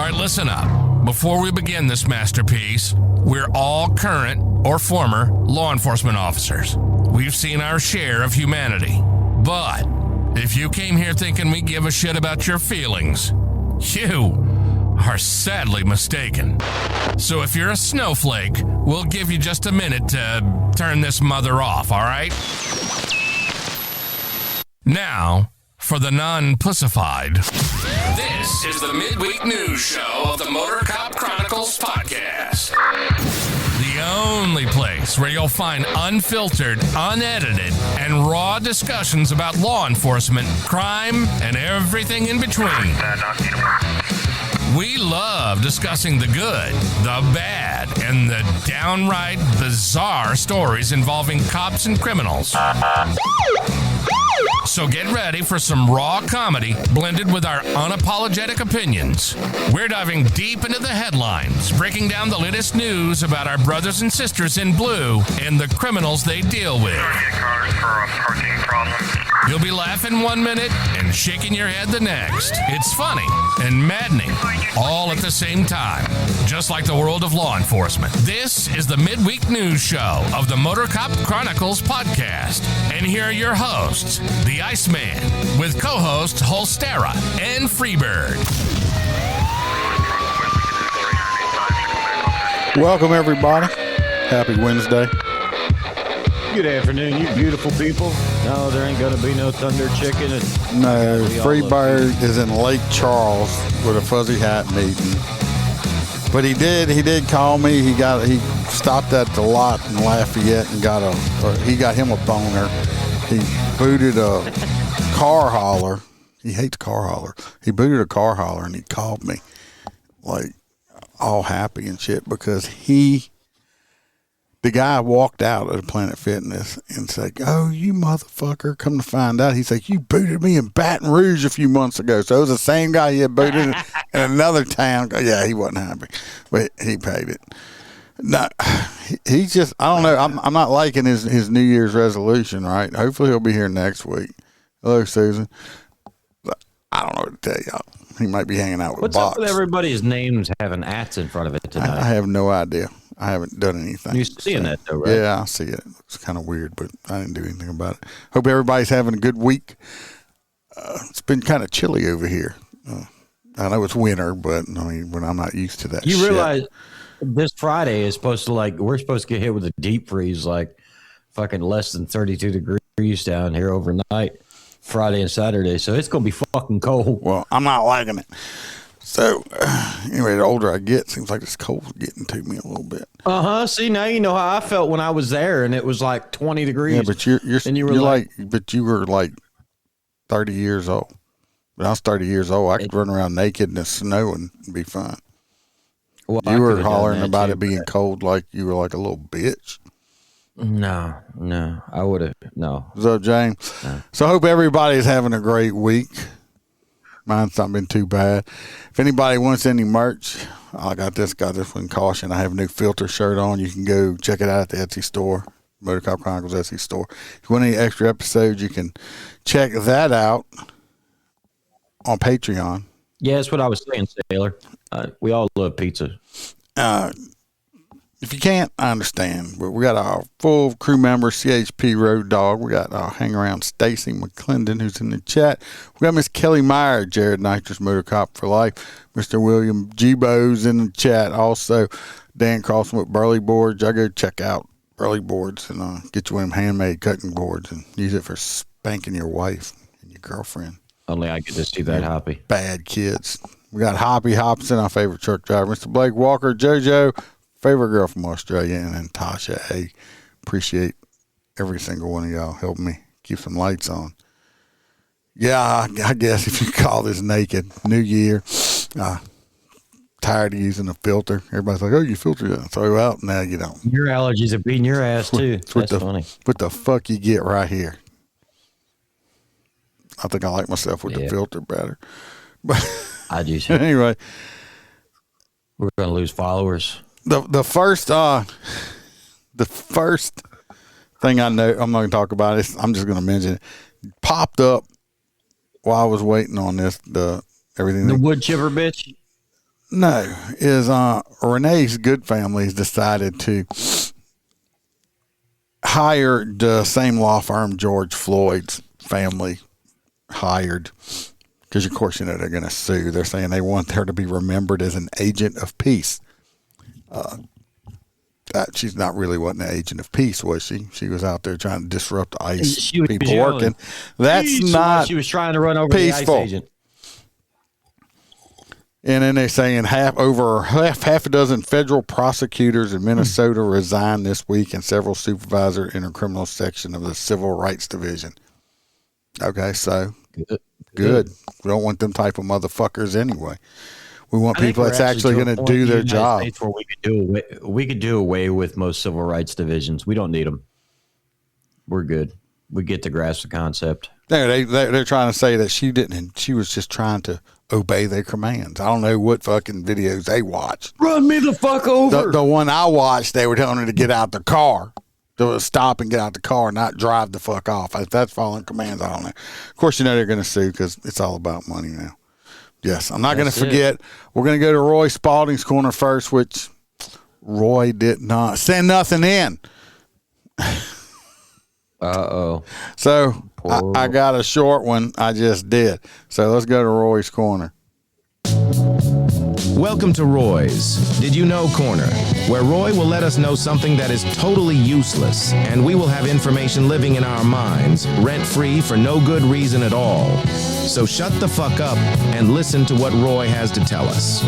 right, listen up. Before we begin this masterpiece, we're all current or former law enforcement officers. We've seen our share of humanity. But if you came here thinking we give a shit about your feelings, you are sadly mistaken. So if you're a snowflake, we'll give you just a minute to turn this mother off, all right? Now, for the non-pussified. This is the midweek news show of the Motor Cop Chronicles podcast. The only place where you'll find unfiltered, unedited, and raw discussions about law enforcement, crime, and everything in between. We love discussing the good, the bad, and the downright bizarre stories involving cops and criminals. So get ready for some raw comedy blended with our unapologetic opinions. We're diving deep into the headlines, breaking down the latest news about our brothers and sisters in blue and the criminals they deal with. You'll be laughing 1 minute and shaking your head the next. It's funny and maddening, all at the same time, just like the world of law enforcement. This is the midweek news show of the Motor Cop Chronicles podcast. And here are your hosts, the Iceman, with co-hosts Holstera and Freebird. Welcome, everybody. Happy Wednesday. Good afternoon, you beautiful people. No, there ain't gonna be no thunder chicken. No, Freebird is in Lake Charles with a fuzzy hat meeting. But he did call me. He stopped at the lot in Lafayette and he got him a boner. He booted a car hauler. He hates car hauler. He booted a car hauler and he called me like all happy and shit because the guy walked out of Planet Fitness and said, "Oh, you motherfucker, come to find out." He's like, "You booted me in Baton Rouge a few months ago." So it was the same guy he had booted in another town. Yeah, he wasn't happy, but he paid it. No, he's just, I don't know. I'm not liking his New Year's resolution, right? Hopefully he'll be here next week. Hello, Susan. But I don't know what to tell y'all. He might be hanging out with What's Box. up with everybody's names having ats in front of it tonight? I have no idea. I haven't done anything. You're seeing that though, right? Yeah, I see it. It's kind of weird, but I didn't do anything about it. Hope everybody's having a good week. It's been kind of chilly over here. I know it's winter, but I mean, when I'm not used to that. You shit. realize this Friday is supposed to we're supposed to get hit with a deep freeze, like fucking less than 32 degrees down here overnight, Friday and Saturday. So it's gonna be fucking cold. Well, I'm not liking it. So, anyway, the older I get, seems like this cold's getting to me a little bit. See, now you know how I felt when I was there, and it was like 20 degrees. Yeah, but you were like 30 years old. When I was 30 years old, I could run around naked in the snow and be fine. Well, you were hollering about it being cold like you were like a little bitch. No, I would have, no. What's up, James? No. So I hope everybody's having a great week. Mine's not been too bad. If anybody wants any merch, I got this one caution. I have a new filter shirt on. You can go check it out at the Etsy store, Motor Cop Chronicles Etsy store. If you want any extra episodes, you can check that out on Patreon. Yeah, that's what I was saying, Sailor. We all love pizza. If you can't, I understand. But we got our full crew member, CHP Road Dog. We got our hang around Stacy McClendon, who's in the chat. We got Miss Kelly Meyer, Jared Nitrous Motor Cop for Life. Mr. William G-Bo's in the chat. Also, Dan Carlson with Burley Boards. I go check out Burley Boards and get you one of them handmade cutting boards and use it for spanking your wife and your girlfriend. Only I get to see that Hoppy. Bad kids. We got Hoppy Hobson, our favorite truck driver. Mr. Blake Walker, JoJo, favorite girl from Australia, and then Tasha A. Appreciate every single one of y'all helping me keep some lights on. Yeah, I guess if you call this naked, New Year, tired of using a filter. Everybody's like, "Oh, you filter that." So, well, now you don't. Your allergies are beating your ass, too. That's funny. What the fuck you get right here? I think I like myself with the filter better. But I do. Anyway. We're going to lose followers. The first thing I know, I'm not going to talk about it. I'm just going to mention it. Popped up while I was waiting on this. Everything. The wood chipper bitch. No, is Renee's Good Family's decided to hire the same law firm George Floyd's family hired. Because, of course, you know, they're going to sue. They're saying they want her to be remembered as an agent of peace. She's not really wasn't an agent of peace, was she? She was out there trying to disrupt the ICE people working. That's not she was trying to run over peaceful. the ICE agent. And then they're saying half a dozen federal prosecutors in Minnesota resigned this week, and several supervisors in a criminal section of the Civil Rights Division. Okay, so good. We don't want them type of motherfuckers anyway. We want people that's actually going to do their job. Where we could do away with most civil rights divisions. We don't need them. We're good. We get to grasp the concept. They're trying to say that she didn't. She was just trying to obey their commands. I don't know what fucking videos they watched. Run me the fuck over. The one I watched, they were telling her to get out the car. To stop and get out the car, not drive the fuck off. If that's following commands, I don't know. Of course, you know they're going to sue because it's all about money now. Yes, I'm not going to forget. We're going to go to Roy Spalding's corner first, which Roy did not send nothing in. Uh-oh. So I got a short one. I just did. So let's go to Roy's corner. Welcome to Roy's Did You Know Corner, where Roy will let us know something that is totally useless, and we will have information living in our minds, rent-free for no good reason at all. So shut the fuck up and listen to what Roy has to tell us.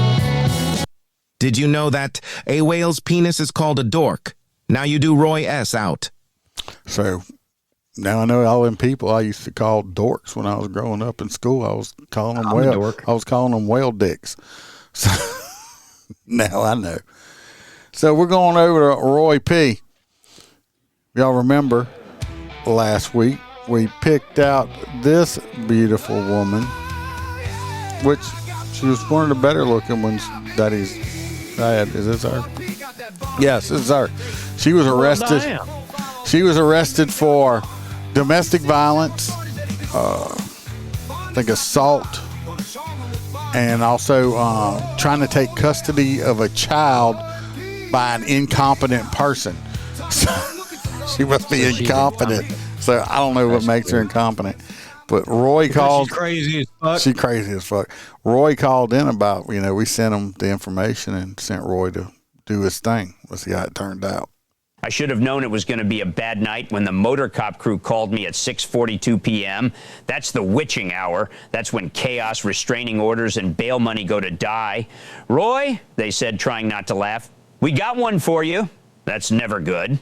Did you know that a whale's penis is called a dork? Now you do Roy S. out. So now I know all them people I used to call dorks when I was growing up in school. I was calling them whale dicks. So now I know. So we're going over to Roy P. Y'all remember last week we picked out this beautiful woman, which she was one of the better looking ones that he's had. Is this her? Yes, this is her. She was arrested. She was arrested for domestic violence, I think assault, and also trying to take custody of a child by an incompetent person. So she must be incompetent. So I don't know what makes her incompetent. But Roy called. She's crazy as fuck. She's crazy as fuck. Roy called in about, we sent him the information and sent Roy to do his thing. Let's see how it turned out. I should have known it was going to be a bad night when the motor cop crew called me at 6:42 p.m. That's the witching hour. That's when chaos, restraining orders, and bail money go to die. Roy, they said, trying not to laugh, we got one for you. That's never good.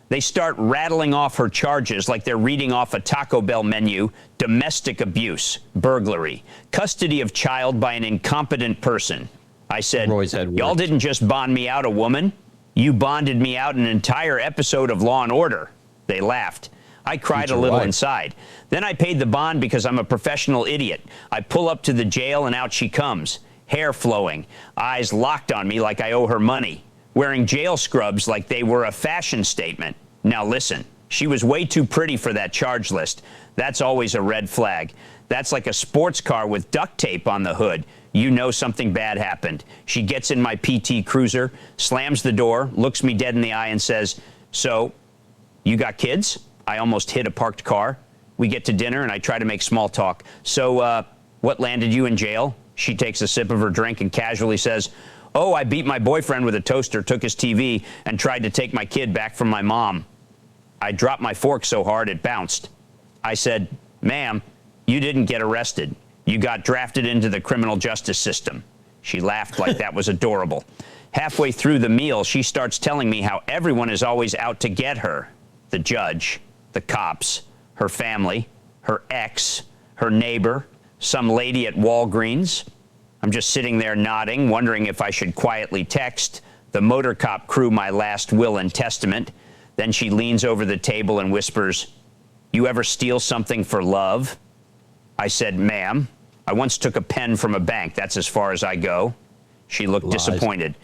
They start rattling off her charges like they're reading off a Taco Bell menu: domestic abuse, burglary, custody of child by an incompetent person. I said, y'all didn't just bond me out a woman. You bonded me out an entire episode of Law & Order. They laughed. I cried a little inside. Then I paid the bond because I'm a professional idiot. I pull up to the jail and out she comes, hair flowing, eyes locked on me like I owe her money, wearing jail scrubs like they were a fashion statement. Now listen, she was way too pretty for that charge list. That's always a red flag. That's like a sports car with duct tape on the hood. You know something bad happened. She gets in my PT Cruiser, slams the door, looks me dead in the eye and says, so, you got kids? I almost hit a parked car. We get to dinner and I try to make small talk. So, what landed you in jail? She takes a sip of her drink and casually says, oh, I beat my boyfriend with a toaster, took his TV, and tried to take my kid back from my mom. I dropped my fork so hard it bounced. I said, ma'am, you didn't get arrested. You got drafted into the criminal justice system. She laughed like that was adorable. Halfway through the meal, she starts telling me how everyone is always out to get her. The judge, the cops, her family, her ex, her neighbor, some lady at Walgreens. I'm just sitting there nodding, wondering if I should quietly text the motor cop crew my last will and testament. Then she leans over the table and whispers, you ever steal something for love? I said, ma'am, I once took a pen from a bank. That's as far as I go. She looked disappointed.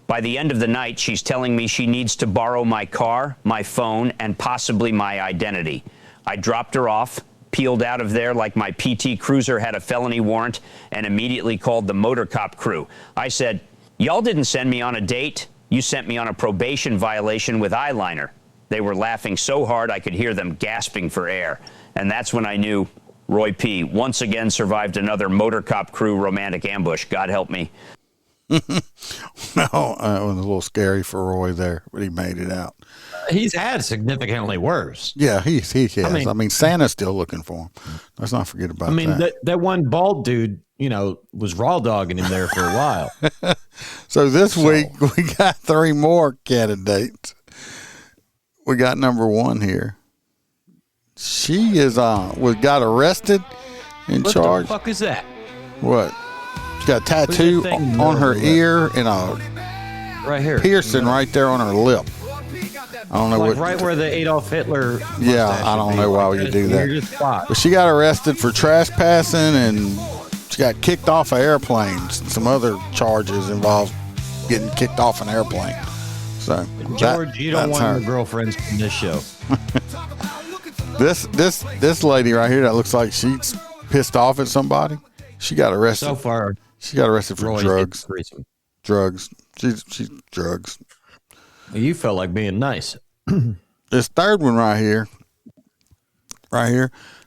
By the end of the night, she's telling me she needs to borrow my car, my phone, and possibly my identity. I dropped her off, peeled out of there like my PT Cruiser had a felony warrant and immediately called the motor cop crew. I said, y'all didn't send me on a date. You sent me on a probation violation with eyeliner. They were laughing so hard I could hear them gasping for air. And that's when I knew Roy P. once again survived another motor cop crew romantic ambush. God help me. No, it was a little scary for Roy there, but he made it out. He's had significantly worse. Yeah, he has. I mean, Santa's still looking for him. Let's not forget about that. that one bald dude, was raw dogging him there for a while. So this week we got 3 more candidates. We got number 1 here. She is got arrested and charged. What the fuck is that? What? She got a tattoo on her ear and a right here piercing right there on her lip. I don't know like right where the Adolf Hitler. Yeah, I don't know why you do that. Spot. But she got arrested for trespassing and she got kicked off of airplanes. Some other charges involved getting kicked off an airplane. So George, you don't want your girlfriends from this show. This lady right here that looks like she's pissed off at somebody. She got arrested. So far, she got arrested for drugs. Drugs. She's drugs. You felt like being nice. This third one right here.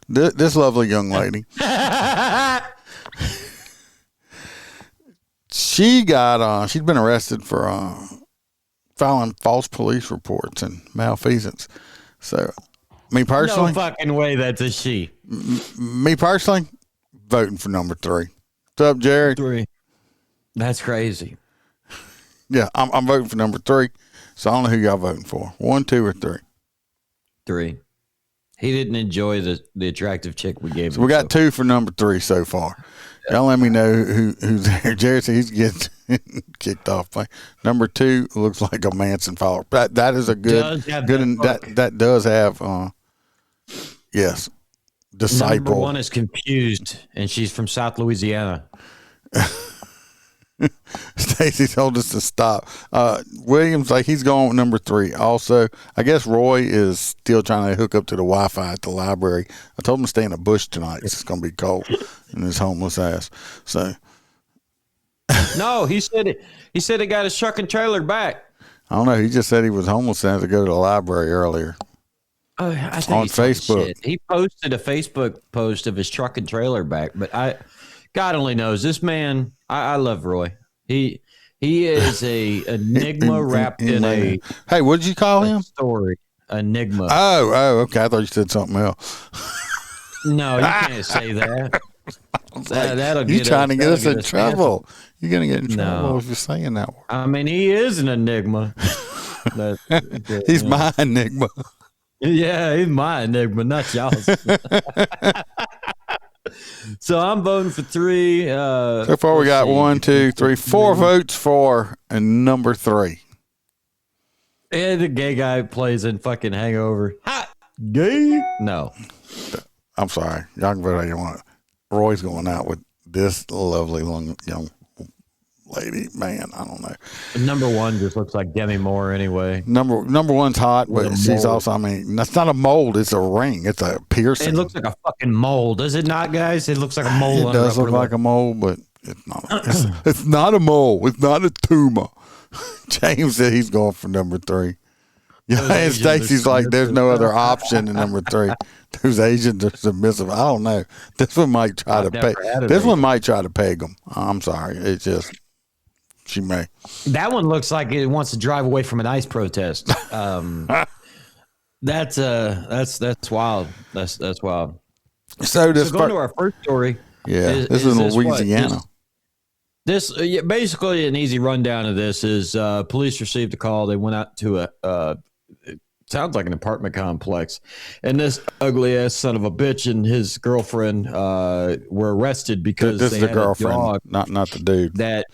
This lovely young lady. She'd been arrested for filing false police reports and malfeasance. So, me personally, no fucking way that's a she. Me personally, voting for number 3. What's up, Jerry? 3. That's crazy. Yeah, I'm voting for number 3. So I don't know who y'all voting for. 1, 2, or 3. 3. He didn't enjoy the attractive chick we gave him. So we got 2 for number 3 so far. Y'all let me know who's there. Jerry said he's getting kicked off. Number 2 looks like a Manson follower. That is a good that does have yes. Disciple. Number 1 is confused, and she's from South Louisiana. Stacy told us to stop. Williams, he's going with number 3. Also, I guess Roy is still trying to hook up to the Wi-Fi at the library. I told him to stay in a bush tonight. It's going to be cold in his homeless ass. So, no, he said he got his truck and trailer back. I don't know. He just said he was homeless and had to go to the library earlier. I think on Facebook. He posted a Facebook post of his truck and trailer back, but God only knows. This man, I love Roy. He is a enigma wrapped in a. Hey, what did you call him? Story. Enigma. Oh, okay. I thought you said something else. No, you can't say that. That'll get you trying to get us in trouble. Canceled. You're going to get in trouble if you're saying that word. I mean, he is an enigma. He's my enigma. Yeah, he's my enigma, not y'all's. So I'm voting for 3. So far, we got 1, 2, 3, 4 votes for number 3. And the gay guy plays in fucking Hangover. Hot gay? No. I'm sorry. Y'all can vote how you want. Roy's going out with this lovely young lady. Man, I don't know. Number 1 just looks like Demi Moore anyway. Number 1's hot, but she's also, that's not a mold. It's a ring. It's a piercing. It looks like a fucking mole. Does it not, guys? It looks like a mole. It does look like a mole, but it's not. It's not a mole. It's not a tumor. James said he's going for number 3. Yeah, and Stacy's like, there's no other option in number 3. Those Asians are submissive. I don't know. This one might try to peg. This one might try to peg them. I'm sorry. It's just. She may. That one looks like it wants to drive away from an ICE protest. That's wild. That's wild. So going to our first story. Yeah, this is in Louisiana. Basically an easy rundown of this is police received a call. They went out to it sounds like an apartment complex, and this ugly ass son of a bitch and his girlfriend were arrested because this they is the had girlfriend, a dog not the dude. That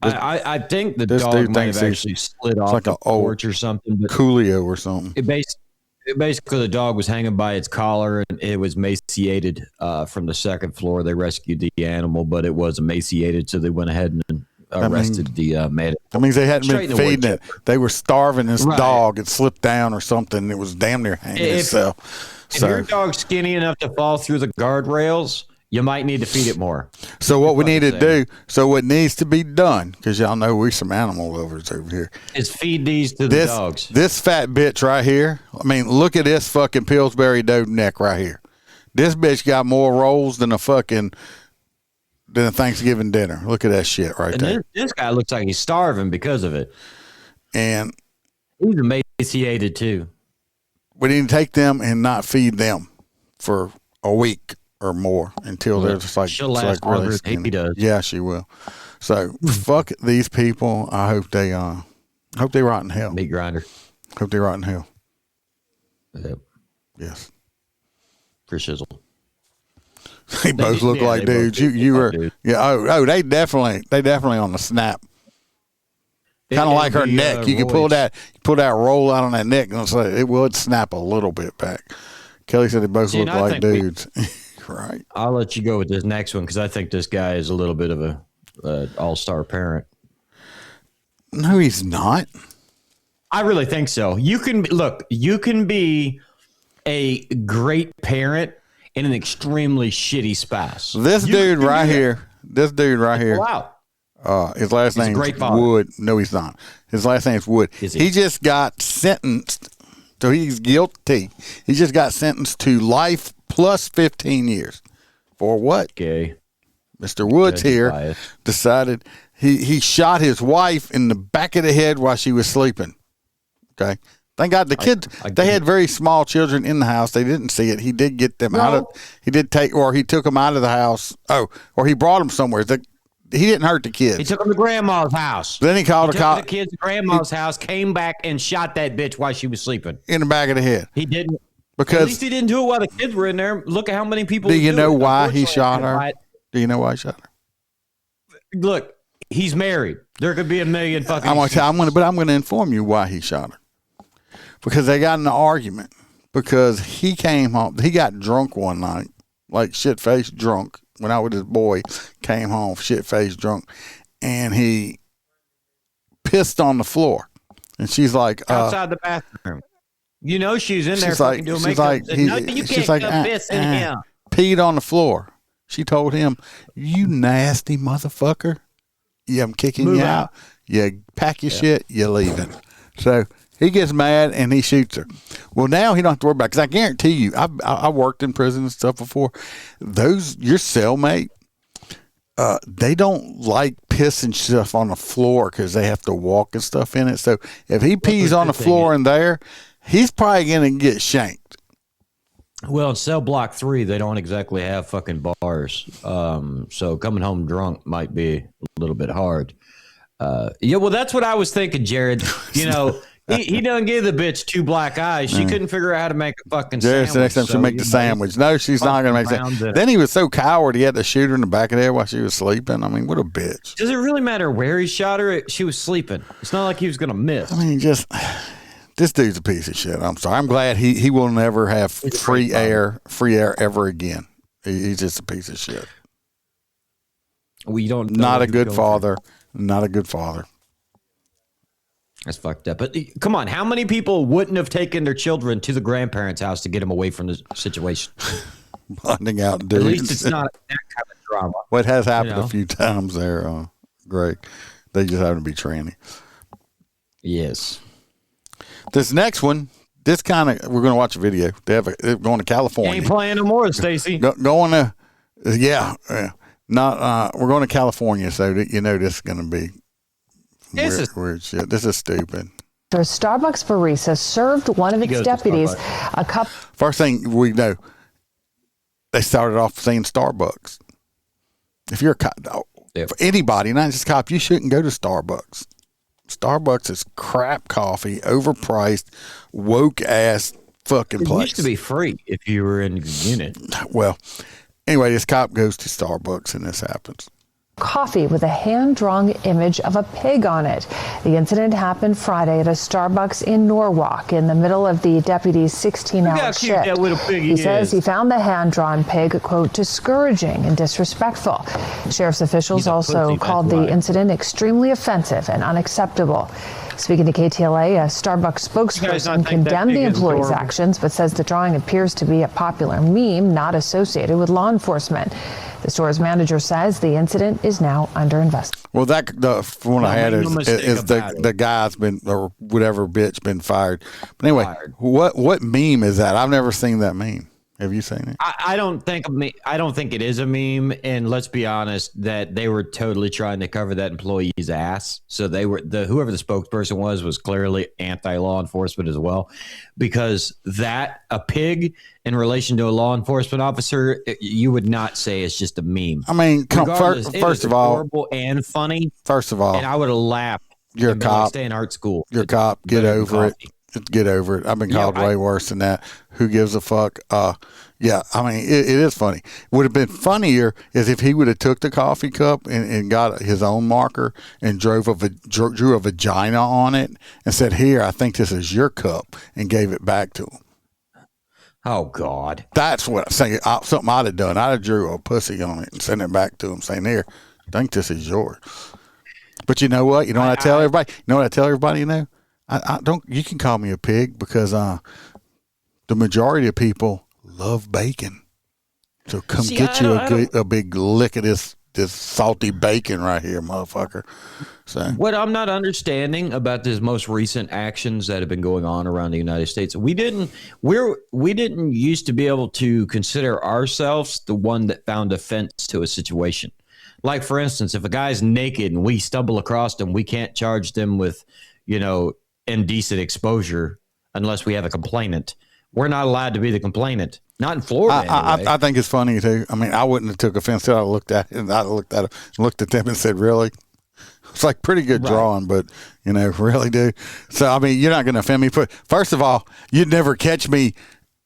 I think the dog might have actually slid off like the porch or something. But Coolio or something. Basically, the dog was hanging by its collar and it was emaciated from the second floor. They rescued the animal, but it was emaciated, so they went ahead and arrested the man. That means they hadn't Straight been in the wood feeding it. chipper. They were starving this Right. dog. It slipped down or something. It was damn near hanging itself. If your dog's skinny enough to fall through the guardrails, you might need to feed it more. So what we need to saying. what needs to be done, because y'all know we some animal lovers over here, Is feed these to the dogs. This fat bitch right here. I mean, look at this fucking Pillsbury Doe neck right here. This bitch got more rolls than a Thanksgiving dinner. Look at that shit right And there. this guy looks like he's starving because of it. And He's emaciated too. we need to take them and not feed them for a week or more until they're just like, she'll it's last like really longer than skinny. he does. Yeah, she will. So fuck these people. I hope they rot in hell. Meat grinder. Hope they rot in hell. Yep. Yes. For shizzle. They both look like they both dudes. do You look were like dudes. yeah. They definitely on the snap. Kind of like her neck. You can pull that roll out on that neck, and it would snap a little bit back. Kelly said they both look like dudes. Right. I'll let you go with this next one because I think this guy is a little bit of a all-star parent. No, he's not. I really think so. You can be a great parent and an extremely shitty spouse. This dude right here. Wow. His last He's a name's great father. Wood. No, he's not. His last name's Wood. Is he? He just got sentenced. So he's guilty. He just got sentenced to life plus 15 years. For what? Okay. Mr. Woods Judge is here biased. decided he shot his wife in the back of the head while she was sleeping. Okay. Thank God the kids, they had very small children in the house. They didn't see it. He did get them out of, he took them out of the house. Oh, or he brought them somewhere. He didn't hurt the kids. He took him to grandma's house. Then he called Took the kids to grandma's house, came back and shot that bitch while she was sleeping. in the back of the head. He didn't. Because At least he didn't do it while the kids were in there. Look at how many people. do you know it. why he Unfortunately, shot her? Do you know why he shot her? Look, he's married. There could be a million fucking. I'm going to inform you why he shot her. Because they got in an argument. Because he came home, he got drunk one night, like shit faced drunk. When I was his boy, came home shit faced drunk, and he pissed on the floor. And she's like, outside the bathroom. You know she's in there she's fucking like, doing she's makeup. like, Said, no, you she's can't like, come piss in here. peed on the floor. She told him, "You nasty motherfucker! Yeah, I'm kicking Move you out. out. You pack your shit. You're leaving." So he gets mad and he shoots her. Well, now he don't have to worry about it, because I guarantee you, I worked in prison and stuff before. Your cellmate, they don't like pissing stuff on the floor because they have to walk and stuff in it. So if he pees on the floor in there, he's probably going to get shanked. Well, in cell block 3, they don't exactly have fucking bars. So coming home drunk might be a little bit hard. Yeah, well, that's what I was thinking, Jared. You know, he done gave the bitch 2 black eyes. She couldn't figure out how to make a fucking Jared sandwich. said next time she'll make the sandwich. No, she's not going to make that. Then he was so coward, he had to shoot her in the back of the head while she was sleeping. I mean, what a bitch. Does it really matter where he shot her? She was sleeping. It's not like he was going to miss. I mean, this dude's a piece of shit. I'm sorry. I'm glad he will never have free air ever again. He's just a piece of shit. We don't. Not a good father. Not a good father. That's fucked up. But come on, how many people wouldn't have taken their children to the grandparents' house to get them away from the situation? Bonding out dudes. At least it's not that kind of drama. What has happened You know? a few times there, Greg. They just happen to be tranny. Yes. This next one, we're going to watch a video. They're going to California. Ain't playing no more, Stacy. Going to, we're going to California, so that you know this is going to be weird shit. This is stupid. A Starbucks barista served one of its deputies a cup. First thing we know, they started off saying Starbucks. If you're a cop, for anybody, not just a cop, you shouldn't go to Starbucks. Starbucks is crap coffee, overpriced, woke ass fucking place. It used to be free if you were in the unit. Well, anyway, this cop goes to Starbucks and this happens. coffee with a hand-drawn image of a pig on it. The incident happened Friday at a Starbucks in Norwalk in the middle of the deputy's 16-hour shift. He says he found the hand-drawn pig, quote, discouraging and disrespectful. Sheriff's officials also called the incident extremely offensive and unacceptable. Speaking to KTLA, a Starbucks spokesperson condemned the employee's actions, but says the drawing appears to be a popular meme not associated with law enforcement. The store's manager says the incident is now under investigation. Well, the one I had is the guy's been, or whatever bitch, been fired. But anyway, what meme is that? I've never seen that meme. Have you seen it? I don't think it is a meme, and let's be honest that they were totally trying to cover that employee's ass. So they were whoever the spokesperson was clearly anti-law enforcement as well, because that a pig in relation to a law enforcement officer, you would not say it's just a meme. I mean, first of all, horrible and funny. First of all, and I would have laughed. You're a cop. Stay in art school. You're a cop. Get over it. Get over it. I've been called way worse than that. Who gives a fuck? Yeah, I mean, it is funny. Would have been funnier is if he would have took the coffee cup and got his own marker and drew a vagina on it and said, "Here, I think this is your cup," and gave it back to him. Oh God, that's what I'm saying. Something I'd have done. I'd have drew a pussy on it and sent it back to him, saying, "Here, I think this is yours." But you know what? You know what I tell everybody? You know what I tell everybody? You know. I don't. You can call me a pig because the majority of people love bacon. So come get you a big lick of this salty bacon right here, motherfucker. So what I'm not understanding about this most recent actions that have been going on around the United States, we didn't used to be able to consider ourselves the one that found offense to a situation. Like for instance, if a guy's naked and we stumble across them, we can't charge them with, indecent exposure unless we have a complainant. We're not allowed to be the complainant. Not in Florida. I think it's funny too. I mean, I wouldn't have took offense to it. I looked at them and said, "Really?" It's like pretty good drawing, but really, dude. So I mean, you're not going to offend me. First of all, you'd never catch me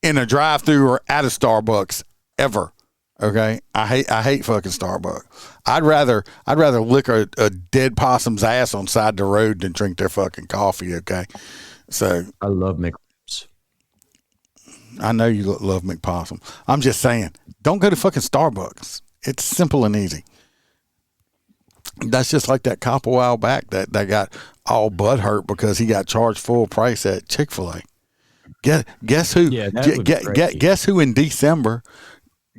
in a drive-through or at a Starbucks ever. Okay, I hate fucking Starbucks. I'd rather lick a dead possum's ass on side the road than drink their fucking coffee. Okay, so I love McPossum. I know you love McPossum. I'm just saying, don't go to fucking Starbucks. It's simple and easy. That's just like that cop a while back that got all butthurt because he got charged full price at Chick-fil-A. Guess who? Yeah, guess who in December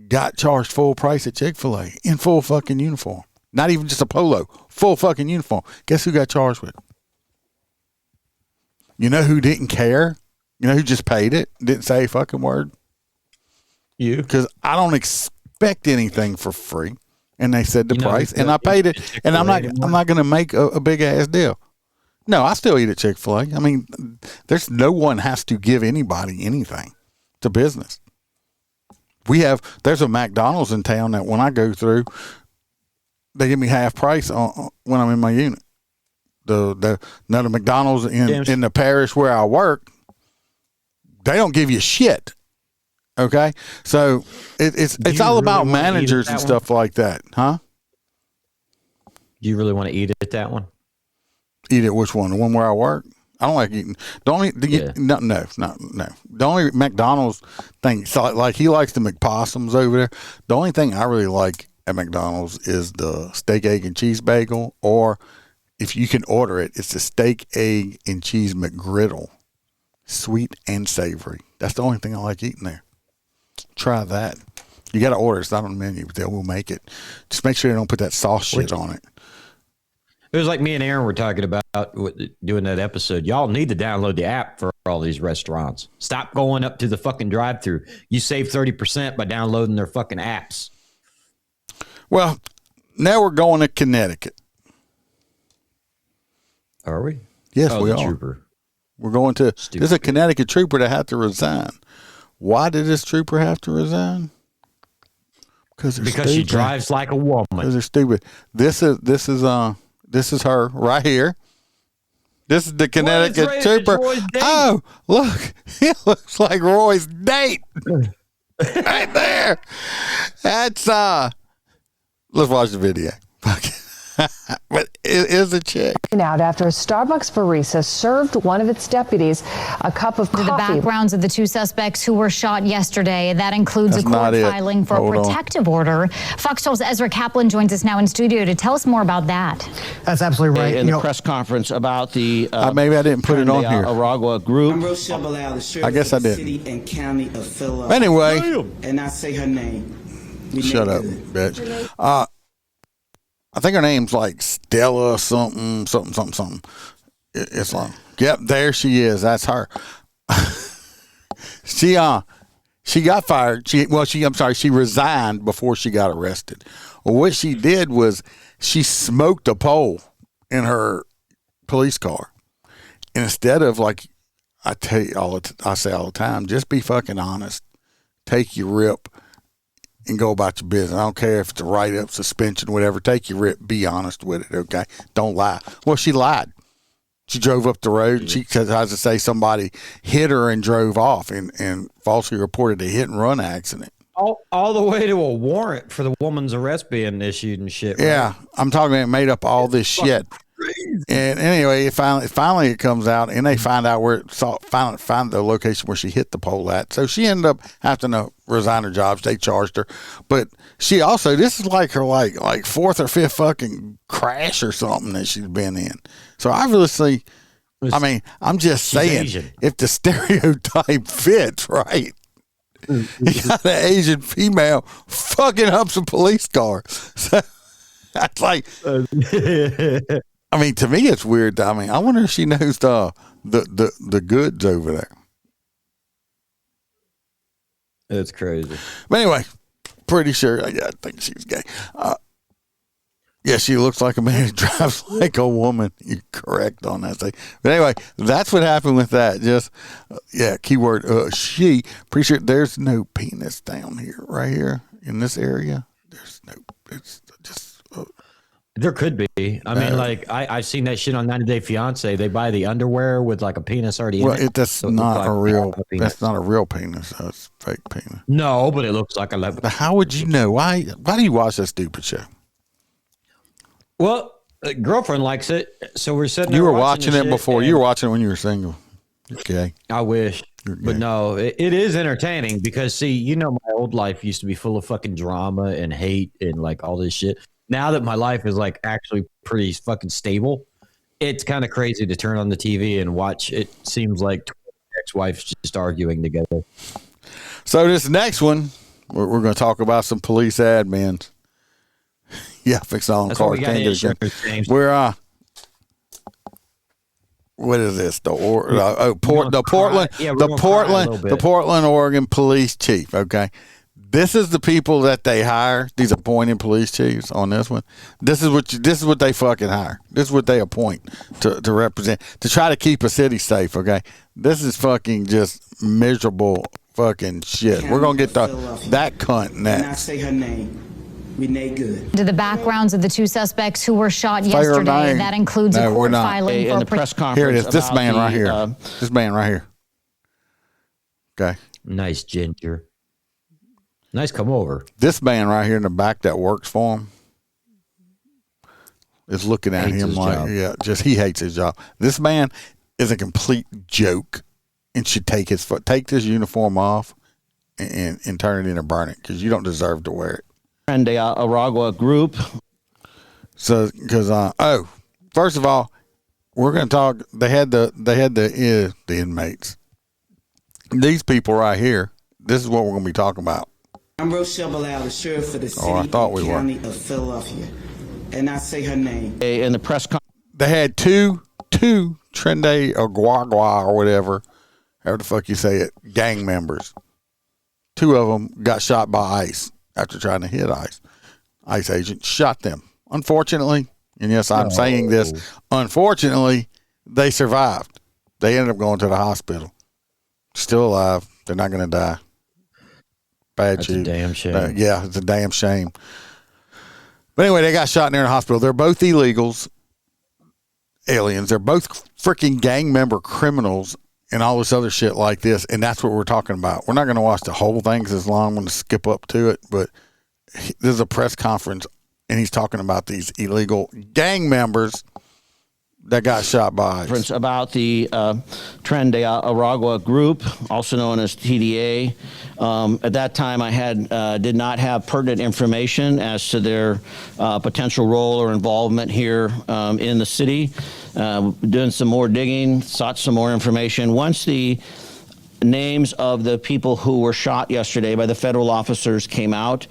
got charged full price at Chick-fil-A in full fucking uniform. Not even just a polo, full fucking uniform. Guess who got charged with? You know who didn't care? You know who just paid it? Didn't say a fucking word? You. Because I don't expect anything for free. And they said the price, and I paid it. And I'm not going to make a big ass deal. No, I still eat at Chick-fil-A. I mean, there's no one has to give anybody anything. It's a business. There's a McDonald's in town that when I go through, they give me half price when I'm in my unit. The McDonald's in the parish where I work, they don't give you shit. Okay, so it's all about managers and stuff like that, huh? Do you really want to eat at that one? Eat at which one? The one where I work? I don't like eating. No. The only McDonald's thing, so like he likes the McPossums over there. The only thing I really like at McDonald's is the steak, egg, and cheese bagel, or if you can order it, it's the steak, egg, and cheese McGriddle, sweet and savory. That's the only thing I like eating there. Try that. You got to order. It's not on the menu, but they will make it. Just make sure they don't put that sauce shit on it. It was like me and Aaron were talking about doing that episode. Y'all need to download the app for all these restaurants. Stop going up to the fucking drive-thru. You save 30% by downloading their fucking apps. Well, now we're going to Connecticut. Are we? Yes, we are. Trooper. We're going to. There's a Connecticut trooper that had to resign. Why did this trooper have to resign? Because she drives like a woman. Because they're stupid. This is her right here. This is the Connecticut trooper. Oh, look. It looks like Roy's date. Right there. That's let's watch the video. But it is a chick. Out after a Starbucks barista served one of its deputies a cup of coffee. The backgrounds of the two suspects who were shot yesterday. That includes That's a court filing for Hold a protective order. Fox 12's Ezra Kaplan joins us now in studio to tell us more about that. That's absolutely right. In the press conference about the maybe I didn't put it on here. Wweare group. I guess I didn't. City and county of Philadelphia. Anyway, And I say her name. shut up, bitch. I think her name's like Stella something. It's like, yep, there she is. That's her. She got fired. She resigned before she got arrested. Well, what she did was she smoked a pole in her police car. And instead of, like, I say all the time, just be fucking honest. Take your rip and go about your business. I don't care if it's a write-up, suspension, whatever. Take your rip. Be honest with it, okay? Don't lie. Well, she lied. She drove up the road. And she tries to say somebody hit her and drove off and falsely reported a hit-and-run accident. All the way to a warrant for the woman's arrest being issued and shit. Right? Yeah, I'm talking about made up all this shit. Crazy. And anyway, finally it comes out, and they find out find the location where she hit the pole at. So she ended up having to resign her job. They charged her, but she also, this is like her like fourth or fifth fucking crash or something that she's been in. So obviously, I'm just saying, Asian. If the stereotype fits, right? You got an Asian female fucking up some police cars. So that's like, I mean, to me, it's weird. I mean, I wonder if she knows the goods over there. It's crazy. But anyway, pretty sure. I think she's gay. Yeah, she looks like a man who drives like a woman. You're correct on that thing. But anyway, that's what happened with that. Just, keyword, she. Pretty sure there's no penis down here, right here in this area. There's no, it's just. There could be. I mean, like, I've seen that shit on 90 Day Fiance. They buy the underwear with like a penis already in it. That's not a real penis. That's fake penis. No, but it looks like a leopard. How would you know? Why do you watch that stupid show? Well, girlfriend likes it, so we're sitting there. You were watching it before. You were watching it when you were single. Okay. I wish. But no, it is entertaining because, see, my old life used to be full of fucking drama and hate and like all this shit. Now that my life is like actually pretty fucking stable, it's kind of crazy to turn on the TV and watch. It seems like ex-wives just arguing together. So this next one, we're going to talk about some police admins. Yeah, fix all the cars. Can't get it. We're what is this? The Portland, Oregon police chief. Okay. This is the people that they hire. These appointed police chiefs on this one. This is what they fucking hire. This is what they appoint to represent, to try to keep a city safe. Okay, this is fucking just miserable fucking shit. We're gonna get that cunt next. And I say her name. Good. To the backgrounds of the two suspects who were shot yesterday. That includes a court filing in the press conference. Here it is. This man right here. This man right here. Okay. Nice ginger. Nice come over. This man right here in the back that works for him is looking at him like, he hates his job. This man is a complete joke and should take his uniform off and turn it in or burn it because you don't deserve to wear it. And the Wweare group. So, because first of all, we're going to talk. They had the inmates. These people right here. This is what we're going to be talking about. I'm Rochelle Bilal, the sheriff for the city and county of Philadelphia, and I say her name. In the press conference, they had two Trende or Wweare or whatever, however the fuck you say it, gang members. Two of them got shot by ICE after trying to hit ICE. ICE agent shot them. Unfortunately, and yes, I'm saying this, unfortunately, they survived. They ended up going to the hospital. Still alive. They're not going to die. That's a damn shame. Yeah, it's a damn shame. But anyway, they got shot in there in the hospital. They're both illegals, aliens. They're both freaking gang member criminals and all this other shit like this. And that's what we're talking about. We're not going to watch the whole thing because it's long. I'm going to skip up to it. But this is a press conference and he's talking about these illegal gang members that got shot by ICE. About the Tren de Aragua group, also known as TDA. At that time, I did not have pertinent information as to their potential role or involvement here in the city. Doing some more digging, sought some more information. Once the names of the people who were shot yesterday by the federal officers came out,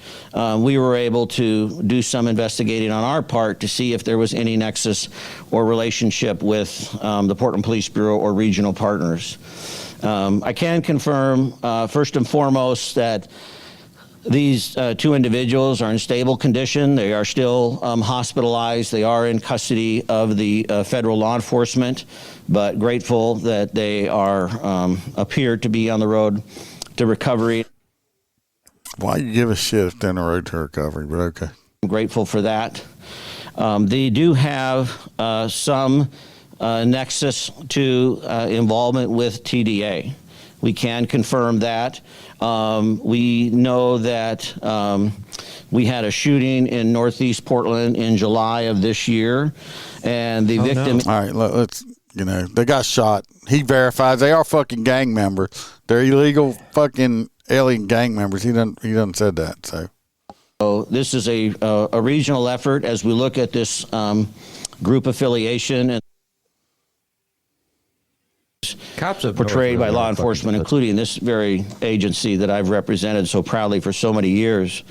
we were able to do some investigating on our part to see if there was any nexus or relationship with the Portland Police Bureau or regional partners. I can confirm, first and foremost, that these two individuals are in stable condition. They are still hospitalized. They are in custody of the federal law enforcement, but grateful that they appear to be on the road to recovery. Why you give a shit if they're on the road to recovery, but okay. I'm grateful for that. They do have some nexus to involvement with TDA. We can confirm that. We know that we had a shooting in Northeast Portland in July of this year, and the victim. No. All right, let's. They got shot. He verifies they are fucking gang members. They're illegal fucking alien gang members. He doesn't said that. So this is a regional effort as we look at this group affiliation and. Cops have portrayed by law enforcement, including this very agency that I've represented so proudly for so many years.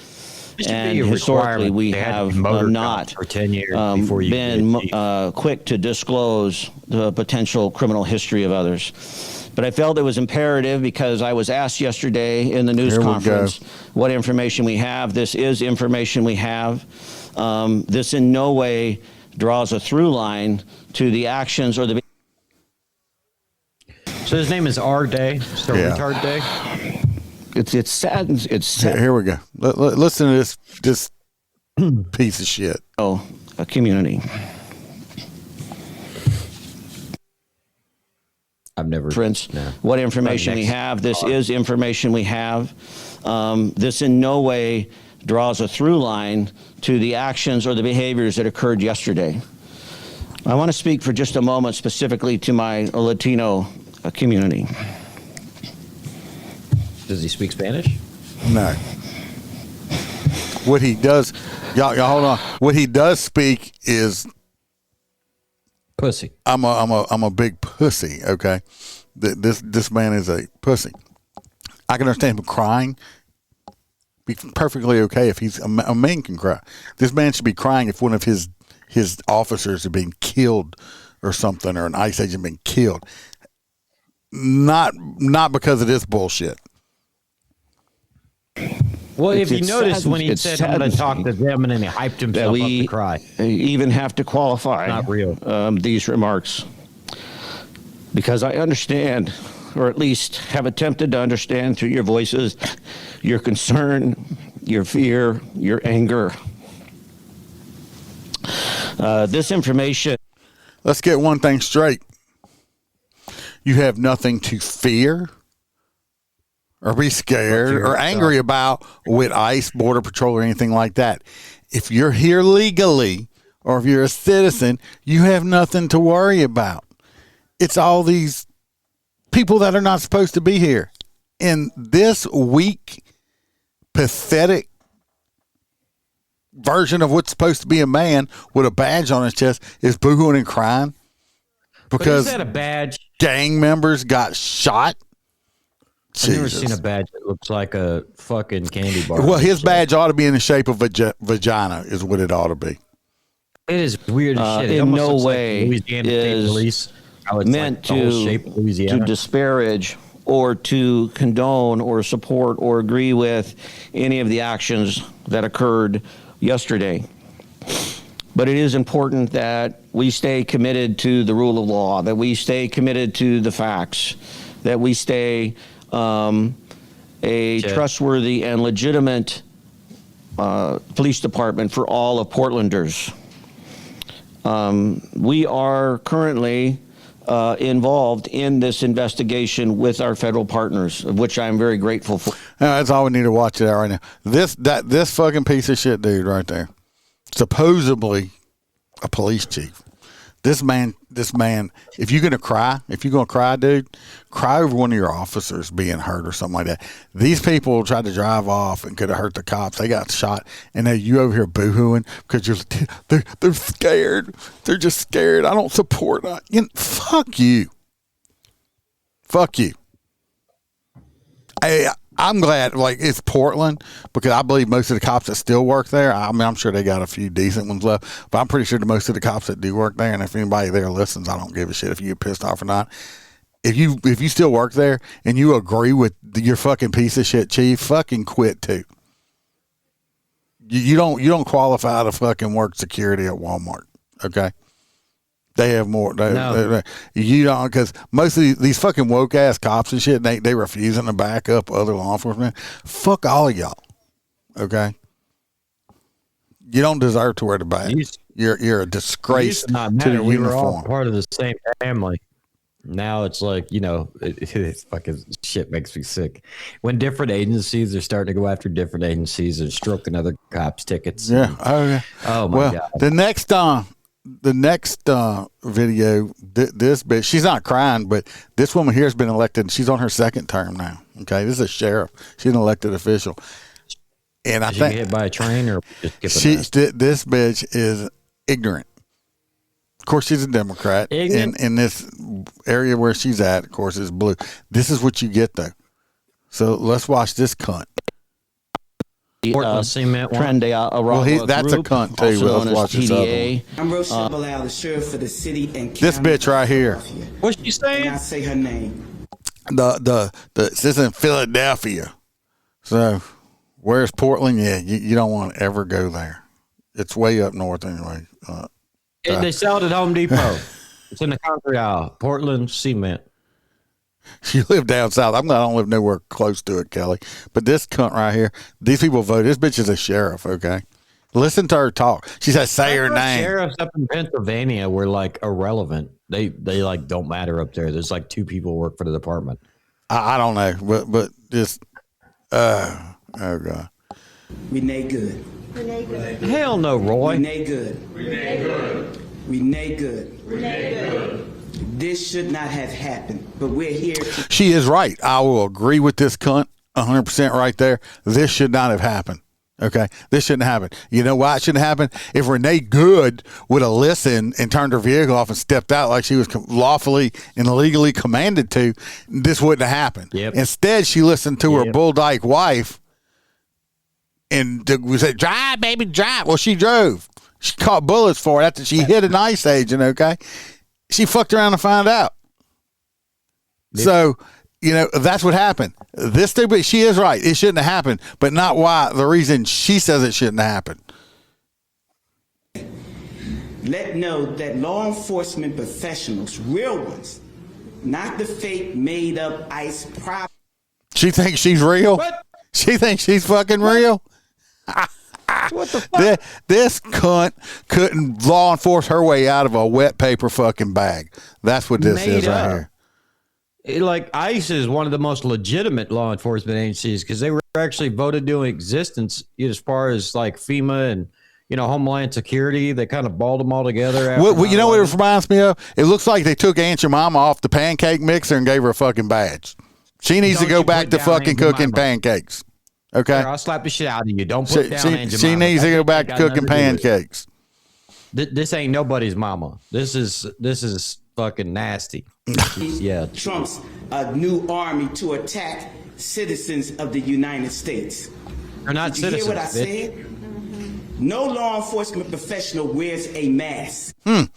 And historically, we have not for 10 years before you been quick to disclose the potential criminal history of others. But I felt it was imperative because I was asked yesterday in the news conference what information we have. This is information we have. This in no way draws a through line to the actions or the. So his name is R Day, so retard day. It's sad. It's sad. Here we go. Listen to this piece of shit. Oh, a community. I've never. What information we have. This is information we have. This in no way draws a through line to the actions or the behaviors that occurred yesterday. I want to speak for just a moment specifically to my Latino community. Does he speak Spanish? No. What he does, y'all hold on. What he does speak is pussy. I'm a big pussy. Okay, this man is a pussy. I can understand him crying. Be perfectly okay if he's a man can cry. This man should be crying if one of his officers had been killed or something, or an ICE agent been killed. Not because of this bullshit. Well, if you noticed when he said I'm going to talk to them, and then he hyped himself up to cry. Even have to qualify not real. These remarks because I understand, or at least have attempted to understand through your voices, your concern, your fear, your anger. This information. Let's get one thing straight. You have nothing to fear or be scared or angry about with ICE, Border Patrol, or anything like that. If you're here legally or if you're a citizen, you have nothing to worry about. It's all these people that are not supposed to be here. And this weak, pathetic version of what's supposed to be a man with a badge on his chest is boohooing and crying because is that a badge? Gang members got shot. I've never seen a badge that looks like a fucking candy bar. Well, his badge ought to be in the shape of a vagina is what it ought to be. It is weird as shit. It in no looks way like Louisiana State Police. Meant to disparage or to condone or support or agree with any of the actions that occurred yesterday. But it is important that we stay committed to the rule of law, that we stay committed to the facts, that we stay trustworthy and legitimate police department for all of Portlanders. We are currently involved in this investigation with our federal partners, of which I'm very grateful for. That's all we need to watch it out right now. This fucking piece of shit dude right there. supposedly a police chief. This man, if you're going to cry, dude, cry over one of your officers being hurt or something like that. These people tried to drive off and could have hurt the cops. They got shot, and now you over here boo-hooing because they're scared. They're just scared. I don't support that. Fuck you. Fuck you. I'm glad, it's Portland, because I believe most of the cops that still work there, I mean, I'm sure they got a few decent ones left, but I'm pretty sure that most of the cops that do work there, and if anybody there listens, I don't give a shit if you get pissed off or not. If you still work there and you agree with your fucking piece of shit chief, fucking quit too. You don't qualify to fucking work security at Walmart, okay? They have more. You don't, because most of these fucking woke ass cops and shit, they refusing to back up other law enforcement. Fuck all of y'all. Okay, you don't deserve to wear the badge. You're a disgrace to the we uniform. Were all part of the same family. Now it's like, it's fucking shit makes me sick. When different agencies are starting to go after different agencies and stroking other cops' tickets. Yeah. Oh my God. The next video, this bitch, she's not crying, but this woman here has been elected. She's on her second term now. Okay, this is a sheriff. She's an elected official, and I think get hit by a train or just this bitch is ignorant. Of course, she's a Democrat, in this area where she's at. Of course, is blue. This is what you get though. So let's watch this cunt. Portland cement Trend that's a cunt too. Let's watch this other one. I'm Rochelle Bilal, the sheriff for the city and county. This bitch right here. What's she saying? And I say her name. This is in Philadelphia. So where's Portland? Yeah, you don't want to ever go there. It's way up north anyway. They sell it at Home Depot. It's in the concrete aisle. Portland cement. You live down south. I don't live nowhere close to it, Kelly. But this cunt right here, these people vote. This bitch is a sheriff, okay? Listen to her talk. She says, say her name. Sheriffs up in Pennsylvania were irrelevant. They don't matter up there. There's 2 people work for the department. I don't know, but just, oh God. Renee Good. Hell no, Roy. Renee Good. Renee Good. This should not have happened, but we're here. She is right. I will agree with this cunt 100% right there. This should not have happened. Okay? This shouldn't happen. You know why it shouldn't happen? If Renee Good would have listened and turned her vehicle off and stepped out like she was lawfully and legally commanded to, this wouldn't have happened. Yep. Instead, she listened to her bull dyke wife and we said, drive, baby, drive. Well, she drove. She caught bullets for it after she hit an ICE agent, okay? She fucked around to find out. Yep. So, that's what happened. This stupid, she is right. It shouldn't have happened, but not why. The reason she says it shouldn't have happened. Let know that law enforcement professionals, real ones, not the fake made up ICE prop. She thinks she's real? What? She thinks she's fucking real? What the fuck? This cunt couldn't law enforce her way out of a wet paper fucking bag. That's what this is right here. ICE is one of the most legitimate law enforcement agencies because they were actually voted into existence as far as FEMA and Homeland Security. They kind of balled them all together. What it reminds me of? It looks like they took Aunt Jemima off the pancake mixer and gave her a fucking badge. She needs to go back to fucking cooking pancakes. Okay, Here, I'll slap the shit out of you. Don't put down Aunt Jemima. She needs to go back to cooking pancakes. This ain't nobody's mama. This is fucking nasty. Yeah, Trump's new army to attack citizens of the United States. They're not Did you citizens. hear what I said? No law enforcement professional wears a mask. I